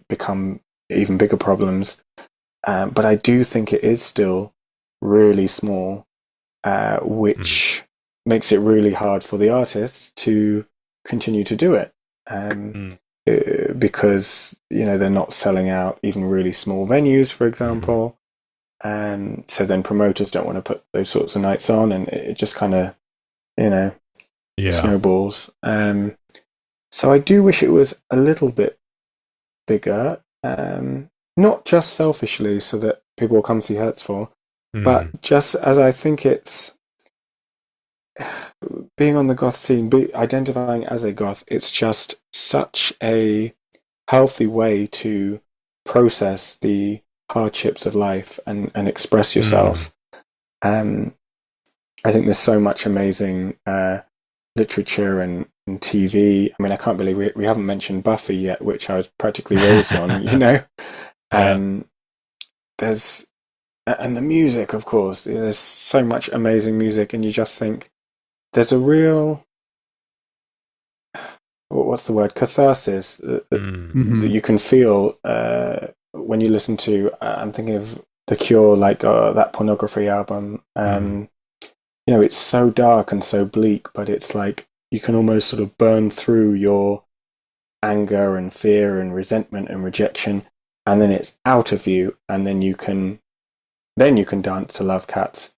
become even bigger problems. But I do think it is still really small, which makes it really hard for the artists to continue to do it. Because they're not selling out even really small venues, for example, and so then promoters don't want to put those sorts of nights on, and it just kind of snowballs. So I do wish it was a little bit bigger, not just selfishly so that people will come see Hurtsfall, but just as I think it's being on the goth scene, identifying as a goth, it's just such a healthy way to process the hardships of life and express yourself. I think there's so much amazing literature and TV. I mean, I can't believe we haven't mentioned Buffy yet, which I was practically raised on, There's and the music, of course. There's so much amazing music, and you just think there's a real, what's the word, catharsis that you can feel when you listen to, I'm thinking of The Cure, like that Pornography album. It's so dark and so bleak, but it's like you can almost sort of burn through your anger and fear and resentment and rejection, and then it's out of you, and then you can dance to Love Cats,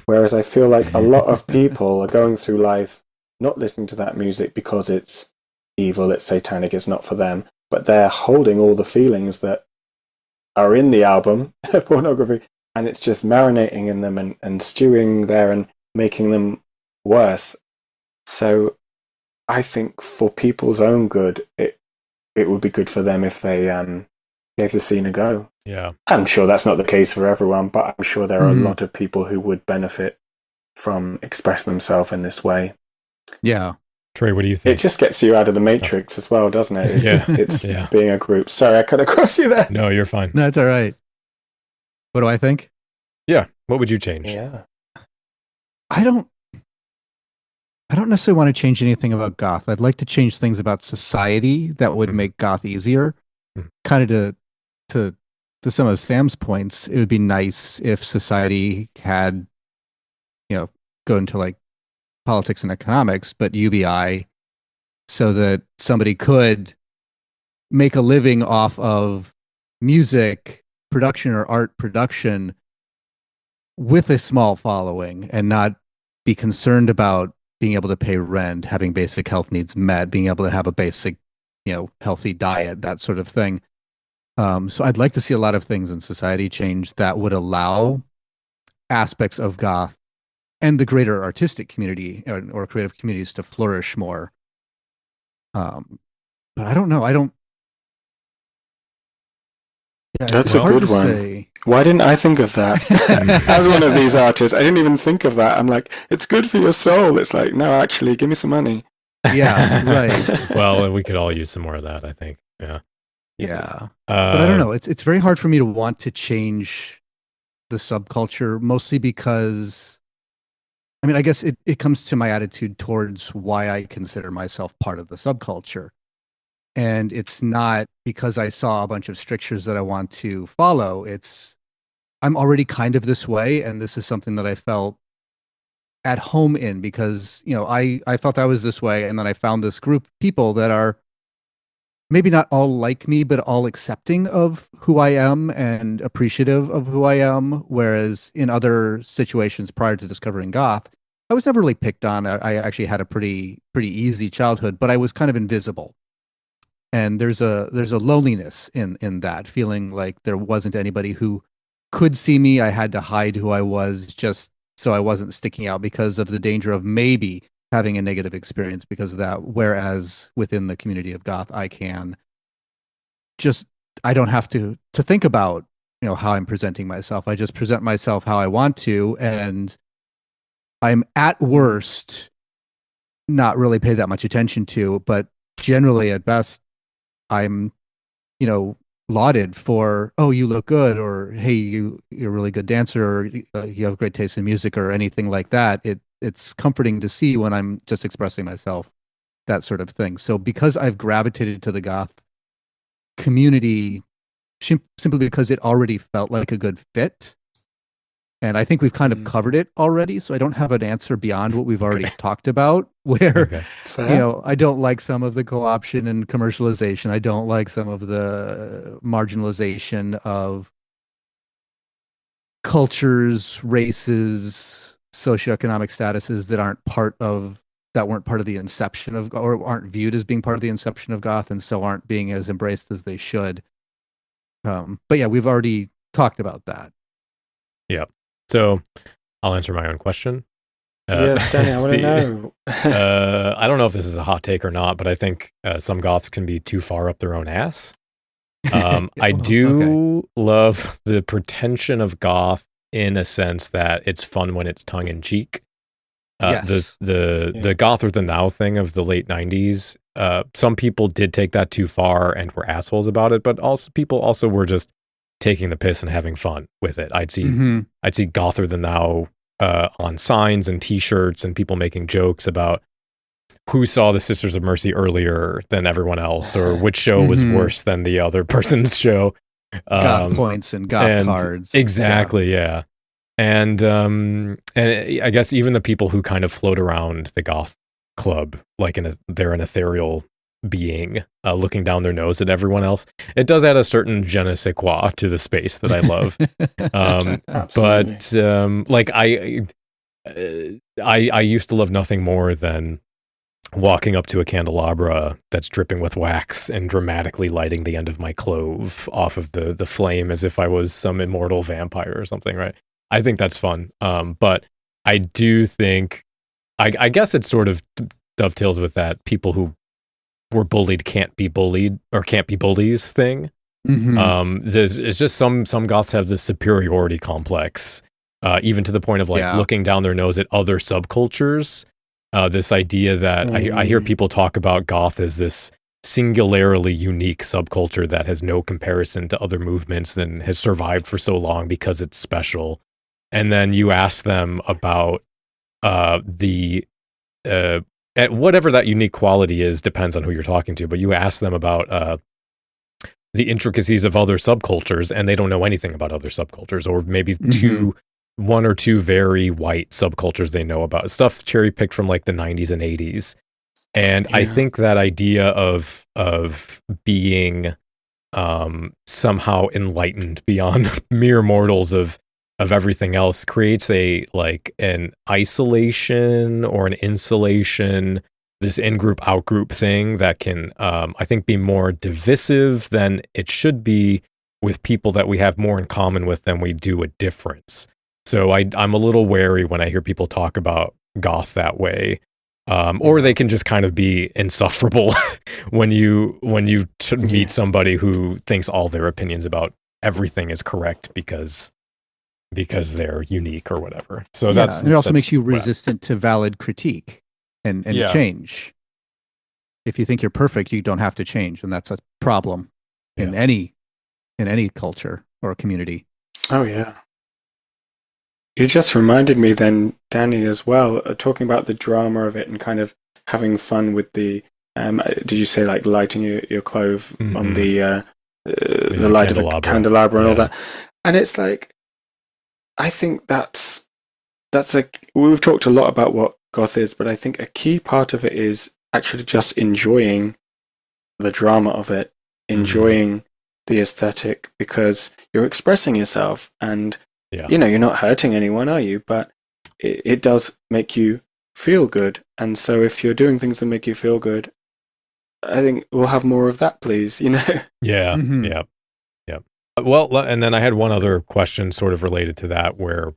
Whereas I feel like a lot of people are going through life not listening to that music because it's evil, it's satanic, it's not for them, but they're holding all the feelings that are in the album, Pornography, and it's just marinating in them and stewing there and making them worse. So I think for people's own good, it would be good for them if they gave the scene a go. Yeah. I'm sure that's not the case for everyone, but I'm sure there are a lot of people who would benefit from expressing themselves in this way. Yeah. Trey, what do you think? It just gets you out of the matrix as well, doesn't it? It's being a group. Sorry, I cut across you there. No, you're fine. No, it's all right. What do I think? Yeah. What would you change? Yeah. I don't necessarily want to change anything about goth. I'd like to change things about society that would make goth easier. Kind of to some of Sam's points, it would be nice if society had, go into like politics and economics, but UBI, so that somebody could make a living off of music production or art production with a small following and not be concerned about being able to pay rent, having basic health needs met, being able to have a basic, healthy diet, that sort of thing. So I'd like to see a lot of things in society change that would allow aspects of goth and the greater artistic community or creative communities to flourish more. But I don't know. I don't. Yeah, That's it's a hard good to one. say. Why didn't I think of that? As one of these artists, I didn't even think of that. I'm like, it's good for your soul. It's like, no, actually, give me some money. Yeah, right. Well, we could all use some more of that, I think. Yeah. Yeah. But I don't know. It's very hard for me to want to change the subculture, mostly because, I mean, I guess it comes to my attitude towards why I consider myself part of the subculture. And it's not because I saw a bunch of strictures that I want to follow. I'm already kind of this way, and this is something that I felt at home in because, I felt I was this way, and then I found this group of people that are maybe not all like me, but all accepting of who I am and appreciative of who I am. Whereas in other situations prior to discovering goth, I was never really picked on. I actually had a pretty easy childhood, but I was kind of invisible. And there's a loneliness in that, feeling like there wasn't anybody who could see me. I had to hide who I was just so I wasn't sticking out because of the danger of maybe having a negative experience because of that. Whereas within the community of goth, I don't have to think about, how I'm presenting myself. I just present myself how I want to, and I'm at worst not really paid that much attention to, but generally at best I'm, lauded for, oh, you look good, or hey, you're a really good dancer, or you have great taste in music, or anything like that. It's comforting to see when I'm just expressing myself, that sort of thing. So because I've gravitated to the goth community simply because it already felt like a good fit, and I think we've kind of covered it already, so I don't have an answer beyond what we've already talked about, where, I don't like some of the co-option and commercialization. I don't like some of the marginalization of cultures, races, socioeconomic statuses that weren't part of the inception of, or aren't viewed as being part of the inception of goth, and so aren't being as embraced as they should. But yeah, we've already talked about that. Yeah. So I'll answer my own question. Yes, Danny, I want to know. I don't know if this is a hot take or not, but I think some goths can be too far up their own ass. I do love the pretension of goth in a sense that it's fun when it's tongue in cheek. Yes. The gother than thou thing of the late 90s, some people did take that too far and were assholes about it, but also people also were just taking the piss and having fun with it. I'd see gother than thou on signs and t-shirts, and people making jokes about who saw the Sisters of Mercy earlier than everyone else, or which show was worse than the other person's show. Goth points and goth cards. Exactly, yeah. And I guess even the people who kind of float around the goth club, like they're an ethereal being looking down their nose at everyone else, it does add a certain je ne sais quoi to the space that I love. But like I used to love nothing more than walking up to a candelabra that's dripping with wax and dramatically lighting the end of my clove off of the flame as if I was some immortal vampire or something, right? I think that's fun. But I do think, I guess it sort of dovetails with that people who were bullied can't be bullied or can't be bullies thing. It's just some goths have this superiority complex, even to the point of looking down their nose at other subcultures. This idea that I hear people talk about goth as this singularly unique subculture that has no comparison to other movements and has survived for so long because it's special. And then you ask them about at whatever that unique quality is, depends on who you're talking to, but you ask them about the intricacies of other subcultures, and they don't know anything about other subcultures, or maybe one or two very white subcultures they know about. Stuff cherry picked from like the 90s and 80s. And I think that idea of being somehow enlightened beyond mere mortals, of of everything else creates an isolation or an insulation, this in-group, out-group thing that can, I think, be more divisive than it should be with people that we have more in common with than we do a difference. So I'm a little wary when I hear people talk about goth that way. Or they can just kind of be insufferable when you meet somebody who thinks all their opinions about everything is correct because they're unique or whatever. So and it also makes you resistant to valid critique and change. If you think you're perfect, you don't have to change, and that's a problem in any culture or community. Oh yeah. You just reminded me then, Danny, as well, talking about the drama of it and kind of having fun with the. Did you say like lighting your clove on the light of a candelabra and all that? And it's like, I think that's we've talked a lot about what goth is, but I think a key part of it is actually just enjoying the drama of it, enjoying the aesthetic, because you're expressing yourself and. You know, you're not hurting anyone, are you? But it does make you feel good. And so if you're doing things that make you feel good, I think we'll have more of that, please, you know? Yeah. Well, and then I had one other question sort of related to that, where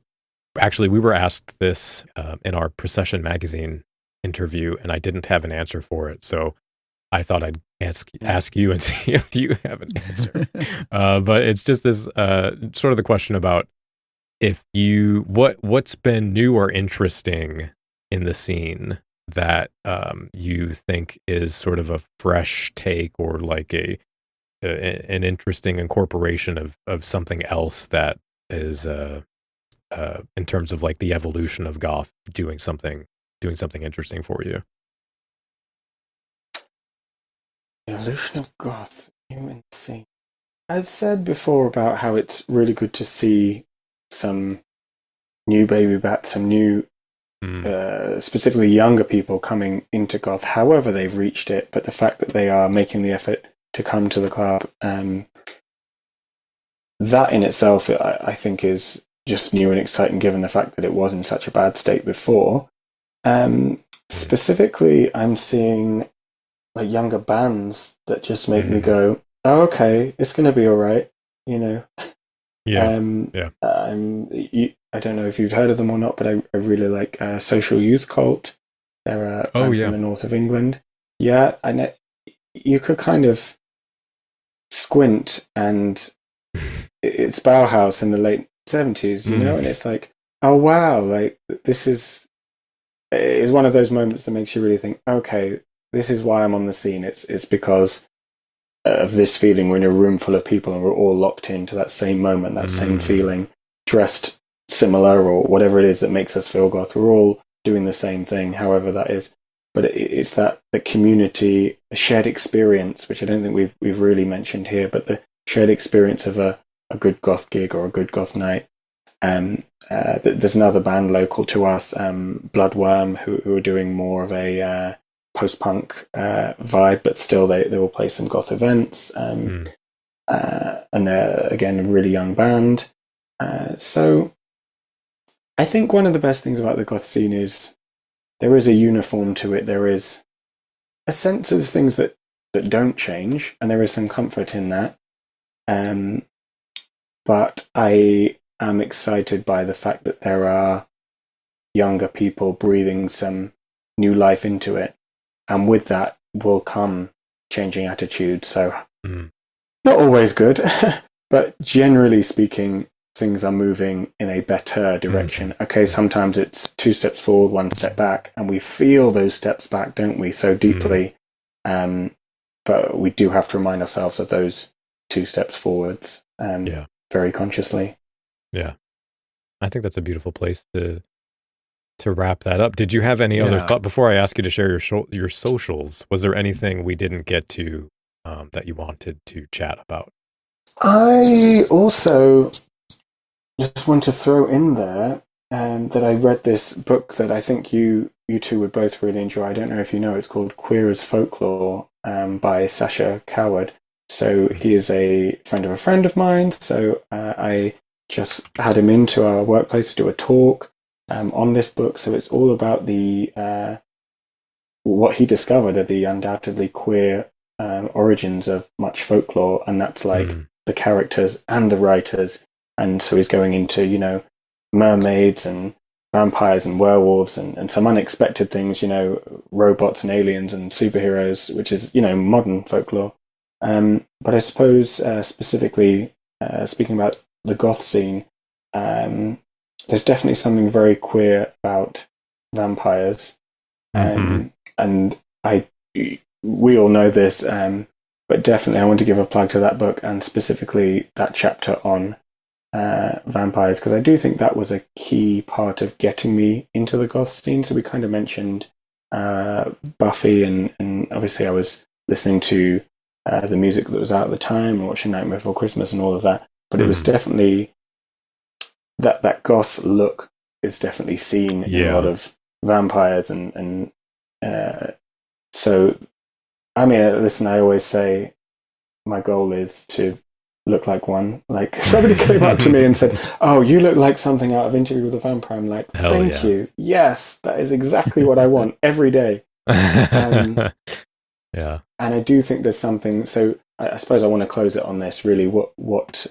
actually we were asked this in our Procession magazine interview, and I didn't have an answer for it. So I thought I'd ask you and see if you have an answer. But it's just this sort of the question about if you what's been new or interesting in the scene that you think is sort of a fresh take or like an interesting incorporation of something else that is in terms of like the evolution of goth doing something interesting for you. The evolution of goth, new and scene. I've said before about how it's really good to see some new baby bats, some new, specifically younger people coming into goth, however they've reached it, but the fact that they are making the effort to come to the club, that in itself, I think, is just new and exciting, given the fact that it was in such a bad state before. Specifically, I'm seeing like younger bands that just make me go, "Oh, okay, it's going to be all right," you know. I don't know if you've heard of them or not, but I really like Social Youth Cult. They're a band from the north of England. Yeah, I know. You could kind of squint, and it's Bauhaus in the late 70s, you know, and it's like, oh wow, like this is one of those moments that makes you really think, okay, this is why I'm on the scene. It's because of this feeling. We're in a room full of people and we're all locked into that same moment, that same feeling, dressed similar or whatever it is that makes us feel goth. We're all doing the same thing, however that is. But it's that the community, the shared experience, which I don't think we've really mentioned here, but the shared experience of a good goth gig or a good goth night. There's another band local to us, Bloodworm, who are doing more of a post-punk vibe, but still they will play some goth events, and they're again a really young band. So I think one of the best things about the goth scene is there is a uniform to it. There is a sense of things that don't change, and there is some comfort in that. But I am excited by the fact that there are younger people breathing some new life into it. And with that will come changing attitudes. So not always good, but generally speaking, things are moving in a better direction. Okay, sometimes it's 2 steps forward, 1 step back, and we feel those steps back, don't we, so deeply. But we do have to remind ourselves of those 2 steps forwards very consciously. Yeah. I think that's a beautiful place to wrap that up. Did you have any other thought before I ask you to share your socials? Was there anything we didn't get to that you wanted to chat about? I also just want to throw in there that I read this book that I think you two would both really enjoy. I don't know if you know, it's called Queer as Folklore by Sasha Coward. So he is a friend of mine. So I just had him into our workplace to do a talk on this book. So it's all about the what he discovered are the undoubtedly queer origins of much folklore, and that's like the characters and the writers. And so he's going into, you know, mermaids and vampires and werewolves and some unexpected things, you know, robots and aliens and superheroes, which is, you know, modern folklore. But I suppose specifically speaking about the goth scene, there's definitely something very queer about vampires. And we all know this, but definitely I want to give a plug to that book and specifically that chapter on vampires, because I do think that was a key part of getting me into the goth scene. So we kind of mentioned Buffy, and obviously I was listening to the music that was out at the time and watching Nightmare Before Christmas and all of that. But it was definitely that goth look is definitely seen in a lot of vampires, and so I mean, listen, I always say my goal is to look like one. Like, somebody came up to me and said, "Oh, you look like something out of Interview with a Vampire." I'm like, thank you. Yes, that is exactly what I want every day. Yeah. And I do think there's something, so I suppose I want to close it on this, really, what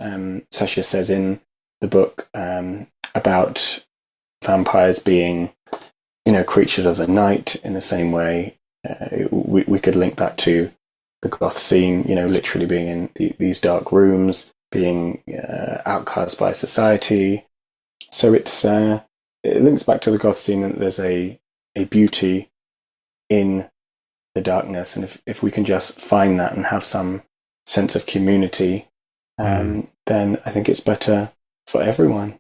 Sasha says in the book about vampires being, you know, creatures of the night in the same way. We could link that to the goth scene, you know, literally being in these dark rooms, being outcast by society. So it links back to the goth scene, and there's a beauty in the darkness, and if we can just find that and have some sense of community, then I think it's better for everyone.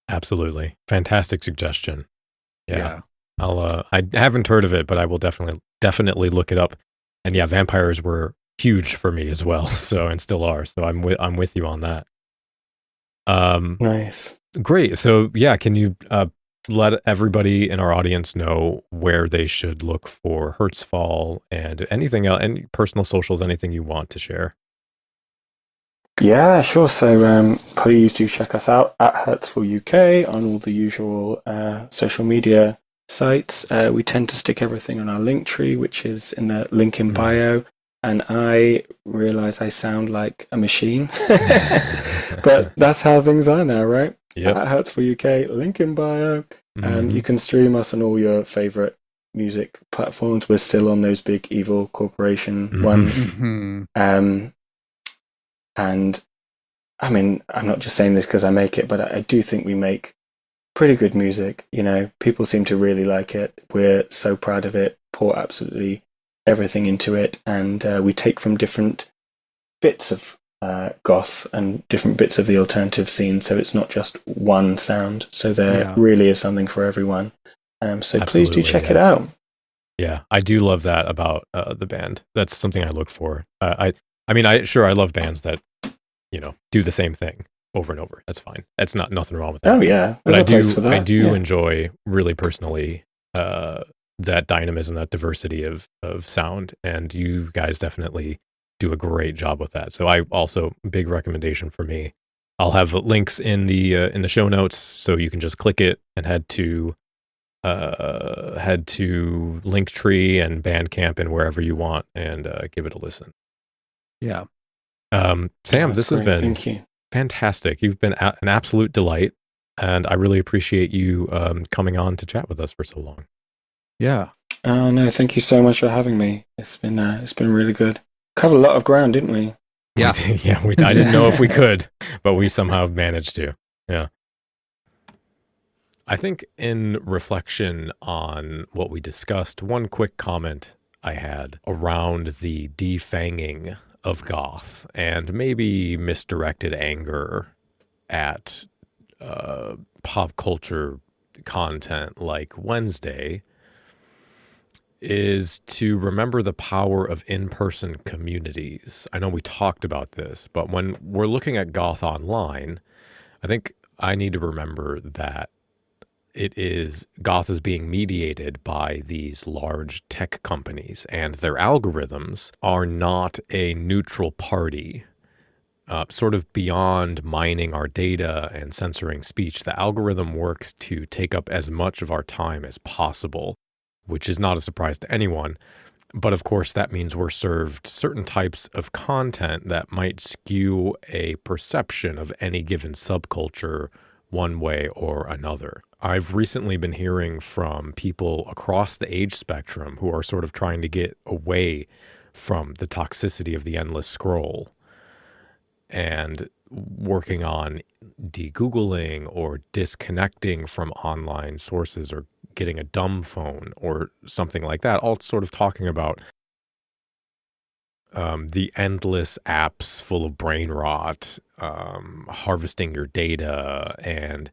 Absolutely. Fantastic suggestion. Yeah. I haven't heard of it, but I will definitely look it up. And yeah, vampires were huge for me as well, so, and still are. So I'm with you on that. Nice. Great. So yeah, can you let everybody in our audience know where they should look for Hurtsfall and anything else, any personal socials, anything you want to share? Yeah, sure. So please do check us out at Hurtsfall UK on all the usual social media sites. We tend to stick everything on our link tree, which is in the link in bio. And I realize I sound like a machine, but that's how things are now, right? Yep. At Hurtsfall UK, link in bio. You can stream us on all your favorite music platforms. We're still on those big evil corporation ones. And I mean, I'm not just saying this because I make it, but I do think we make pretty good music. You know, people seem to really like it. We're so proud of it, pour absolutely everything into it, and we take from different bits of goth and different bits of the alternative scene, so it's not just one sound. So there really is something for everyone. So please do check it out. Yeah, I do love that about the band. That's something I look for. I mean, I love bands that, you know, do the same thing over and over. That's fine. That's nothing wrong with that. Oh yeah, but I do enjoy really personally that dynamism, that diversity of sound, and you guys definitely do a great job with that. So I also, big recommendation for me. I'll have links in the show notes, so you can just click it and head to Linktree and Bandcamp and wherever you want, and give it a listen. Yeah. Sam, this has been fantastic. You've been an absolute delight, and I really appreciate you coming on to chat with us for so long. Yeah. No, thank you so much for having me. It's been really good. Covered a lot of ground, didn't we? Yeah. I didn't know if we could, but we somehow managed to. Yeah. I think in reflection on what we discussed, one quick comment I had around the defanging of goth and maybe misdirected anger at pop culture content like Wednesday is to remember the power of in-person communities. I know we talked about this, but when we're looking at goth online, I think I need to remember that goth is being mediated by these large tech companies, and their algorithms are not a neutral party sort of beyond mining our data and censoring speech, the algorithm works to take up as much of our time as possible, which is not a surprise to anyone. But of course, that means we're served certain types of content that might skew a perception of any given subculture one way or another. I've recently been hearing from people across the age spectrum who are sort of trying to get away from the toxicity of the endless scroll and working on de-Googling or disconnecting from online sources or getting a dumb phone or something like that, all sort of talking about the endless apps full of brain rot, harvesting your data and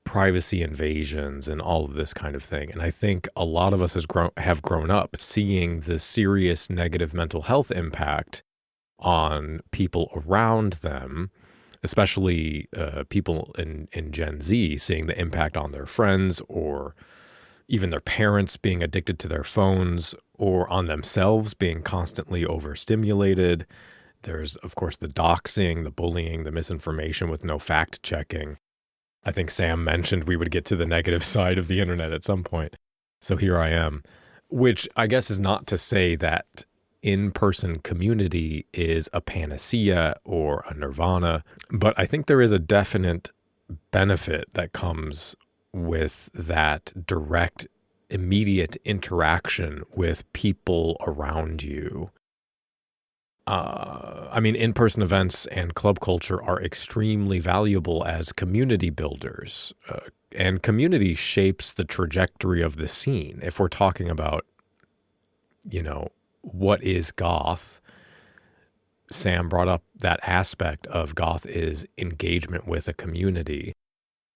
privacy invasions and all of this kind of thing. And I think a lot of us have grown up seeing the serious negative mental health impact on people around them, especially people in Gen Z, seeing the impact on their friends or even their parents being addicted to their phones, or on themselves being constantly overstimulated. There's, of course, the doxing, the bullying, the misinformation with no fact checking. I think Sam mentioned we would get to the negative side of the internet at some point. So here I am, which I guess is not to say that in-person community is a panacea or a nirvana, but I think there is a definite benefit that comes with that direct, immediate interaction with people around you. In-person events and club culture are extremely valuable as community builders, and community shapes the trajectory of the scene. If we're talking about, what is goth, Sam brought up that aspect of goth is engagement with a community.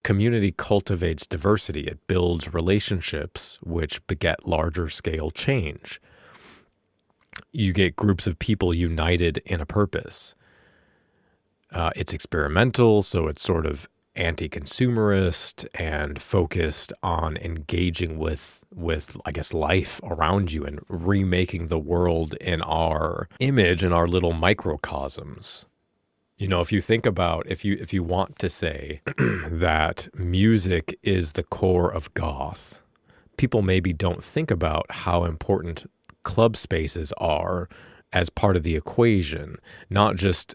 Community cultivates diversity. It builds relationships which beget larger scale change. You get groups of people united in a purpose. It's experimental, so it's sort of anti-consumerist and focused on engaging with I guess life around you and remaking the world in our image and our little microcosms. If you think about, if you want to say that music is the core of goth, people maybe don't think about how important club spaces are as part of the equation, not just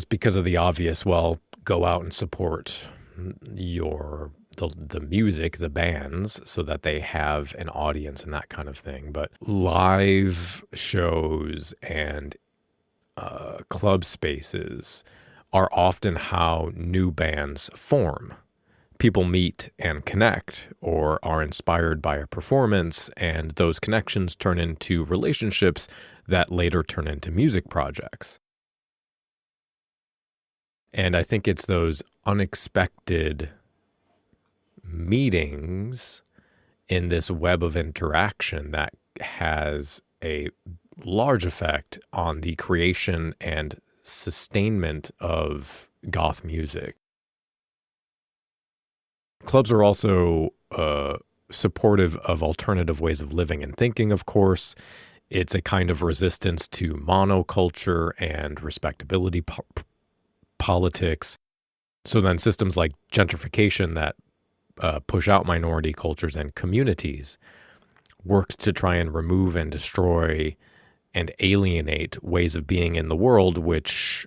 because of the obvious, well, go out and support the music, the bands, so that they have an audience and that kind of thing. But live shows and club spaces are often how new bands form. People meet and connect or are inspired by a performance, and those connections turn into relationships that later turn into music projects. And I think it's those unexpected meetings in this web of interaction that has a large effect on the creation and sustainment of goth music. Clubs are also supportive of alternative ways of living and thinking, of course. It's a kind of resistance to monoculture and respectability politics. So then systems like gentrification that push out minority cultures and communities work to try and remove and destroy and alienate ways of being in the world, which,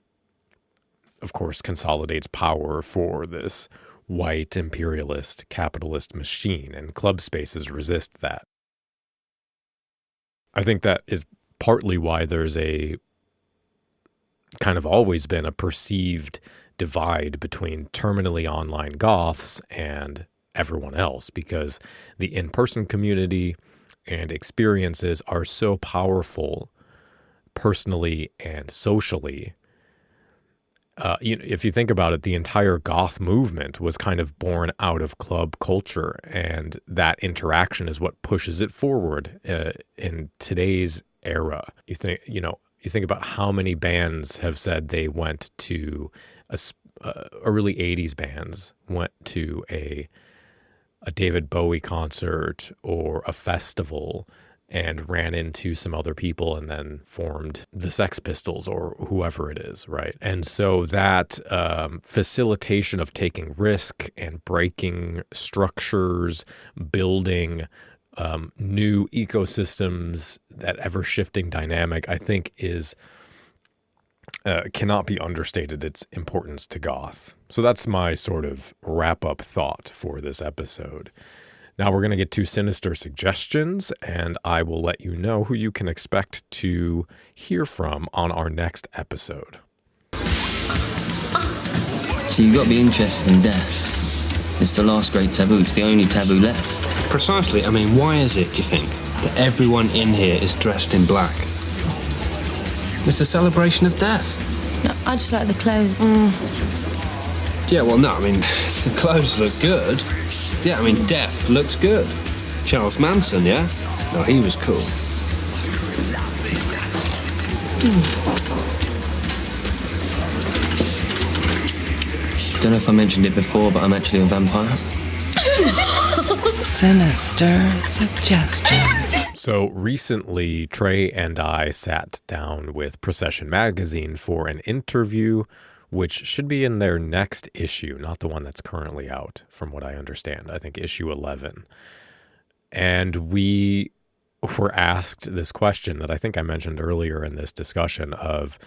of course, consolidates power for this white imperialist capitalist machine, and club spaces resist that. I think that is partly why there's a kind of always been a perceived divide between terminally online goths and everyone else, because the in-person community and experiences are so powerful personally and socially. If you think about it, the entire goth movement was kind of born out of club culture, and that interaction is what pushes it forward in today's era. You think about how many bands have said they went to early 80s bands went to a David Bowie concert or a festival and ran into some other people and then formed the Sex Pistols or whoever it is, right? And so that facilitation of taking risk and breaking structures, building new ecosystems, that ever-shifting dynamic, I think is cannot be understated, its importance to Goth. So that's my sort of wrap-up thought for this episode. Now we're going to get to sinister suggestions, and I will let you know who you can expect to hear from on our next episode. So you've got to be interested in death. It's the last great taboo. It's the only taboo left. Precisely. I mean, why is it, do you think, that everyone in here is dressed in black? It's a celebration of death. No, I just like the clothes. Yeah, well, no, I mean, the clothes look good. Yeah, I mean, death looks good. Charles Manson, yeah? No, he was cool. Don't know if I mentioned it before, but I'm actually a vampire. Sinister suggestions. So recently, Trey and I sat down with Procession Magazine for an interview, which should be in their next issue, not the one that's currently out, from what I understand. I think issue 11. And we were asked this question that I think I mentioned earlier in this discussion of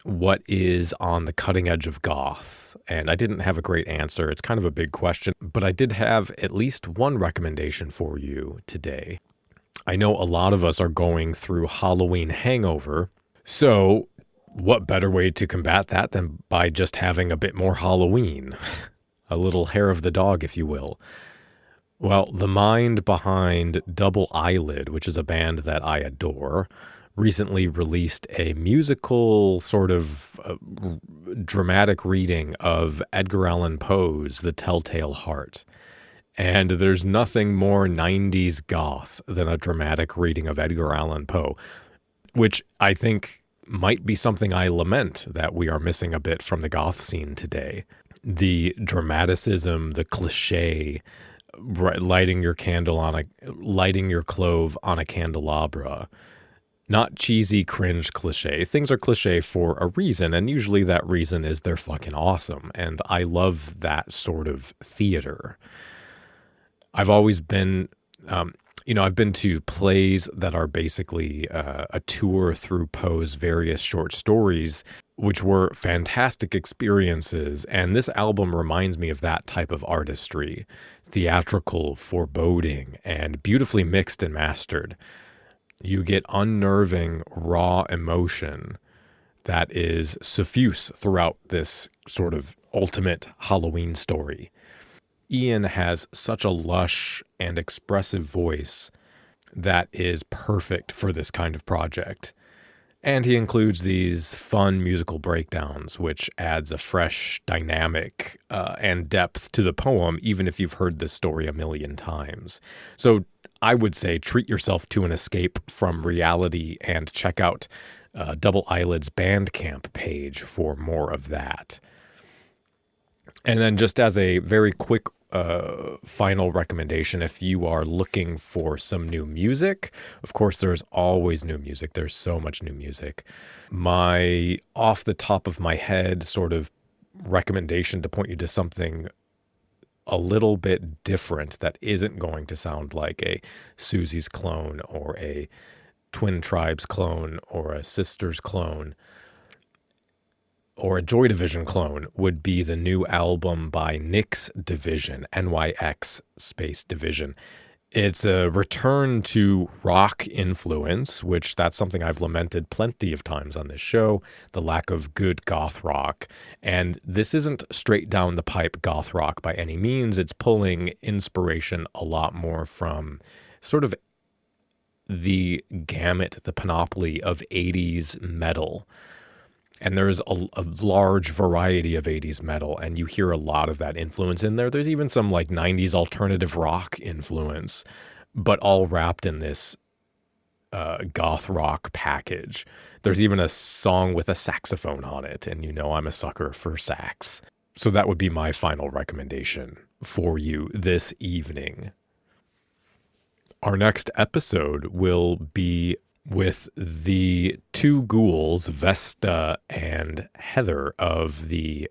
what is on the cutting edge of goth? And I didn't have a great answer. It's kind of a big question, but I did have at least one recommendation for you today. I know a lot of us are going through Halloween hangover, so what better way to combat that than by just having a bit more Halloween? A little hair of the dog, if you will. Well, the mind behind Double Eyelid, which is a band that I adore, recently released a musical sort of dramatic reading of Edgar Allan Poe's The Telltale Heart. And there's nothing more 90s goth than a dramatic reading of Edgar Allan Poe, which I think might be something I lament that we are missing a bit from the goth scene today. The dramaticism, the cliche, lighting your clove on a candelabra. Not cheesy, cringe cliche. Things are cliche for a reason, and usually that reason is they're fucking awesome. And I love that sort of theater. I've always been, I've been to plays that are basically a tour through Poe's various short stories, which were fantastic experiences. And this album reminds me of that type of artistry, theatrical, foreboding, and beautifully mixed and mastered. You get unnerving, raw emotion that is suffuse throughout this sort of ultimate Halloween story. Ian has such a lush and expressive voice that is perfect for this kind of project. And he includes these fun musical breakdowns, which adds a fresh dynamic and depth to the poem, even if you've heard this story a million times. So I would say treat yourself to an escape from reality and check out Double Eyelid's Bandcamp page for more of that. And then just as a very quick final recommendation, if you are looking for some new music, of course, there's always new music. There's so much new music. My off the top of my head sort of recommendation to point you to something a little bit different that isn't going to sound like a Susie's clone or a Twin Tribes clone or a Sisters clone or a Joy Division clone would be the new album by Nyx Division, NYX space Division. It's a return to rock influence, which that's something I've lamented plenty of times on this show, the lack of good goth rock. And this isn't straight down the pipe goth rock by any means. It's pulling inspiration a lot more from sort of the gamut, the panoply of 80s metal. And there's a large variety of 80s metal, and you hear a lot of that influence in there. There's even some like 90s alternative rock influence, but all wrapped in this goth rock package. There's even a song with a saxophone on it, and you know I'm a sucker for sax. So that would be my final recommendation for you this evening. Our next episode will be with the two ghouls, Vesta and Heather, of the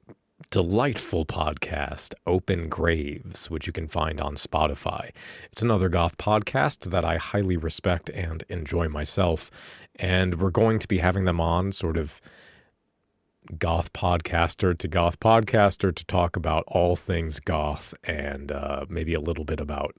delightful podcast Open Graves, which you can find on Spotify. It's another goth podcast that I highly respect and enjoy myself, and we're going to be having them on sort of goth podcaster to talk about all things goth and maybe a little bit about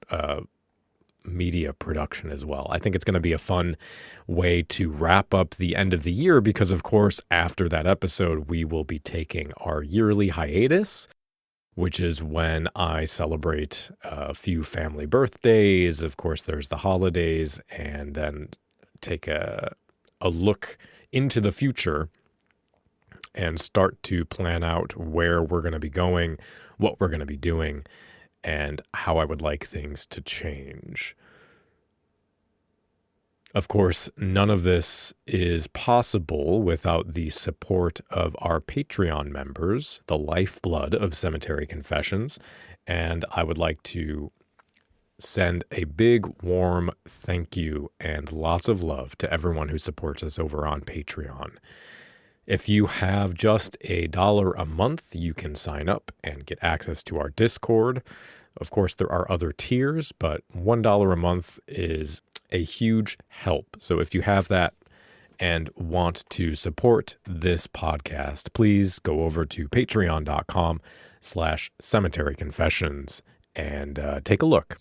media production as well. I think it's going to be a fun way to wrap up the end of the year because, of course, after that episode, we will be taking our yearly hiatus, which is when I celebrate a few family birthdays. Of course, there's the holidays, and then take a look into the future and start to plan out where we're going to be going, what we're going to be doing, and how I would like things to change. Of course, none of this is possible without the support of our Patreon members, the lifeblood of Cemetery Confessions, and I would like to send a big, warm thank you and lots of love to everyone who supports us over on Patreon. If you have just $1 a month, you can sign up and get access to our Discord. Of course, there are other tiers, but $1 a month is a huge help. So if you have that and want to support this podcast, please go over to patreon.com/Cemetery Confessions and take a look.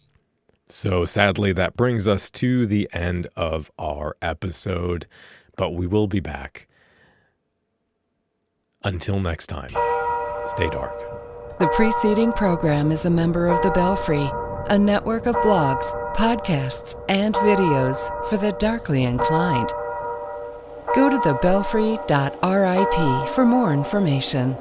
So sadly, that brings us to the end of our episode, but we will be back. Until next time, stay dark. The preceding program is a member of the Belfry, a network of blogs, podcasts, and videos for the darkly inclined. Go to thebelfry.rip for more information.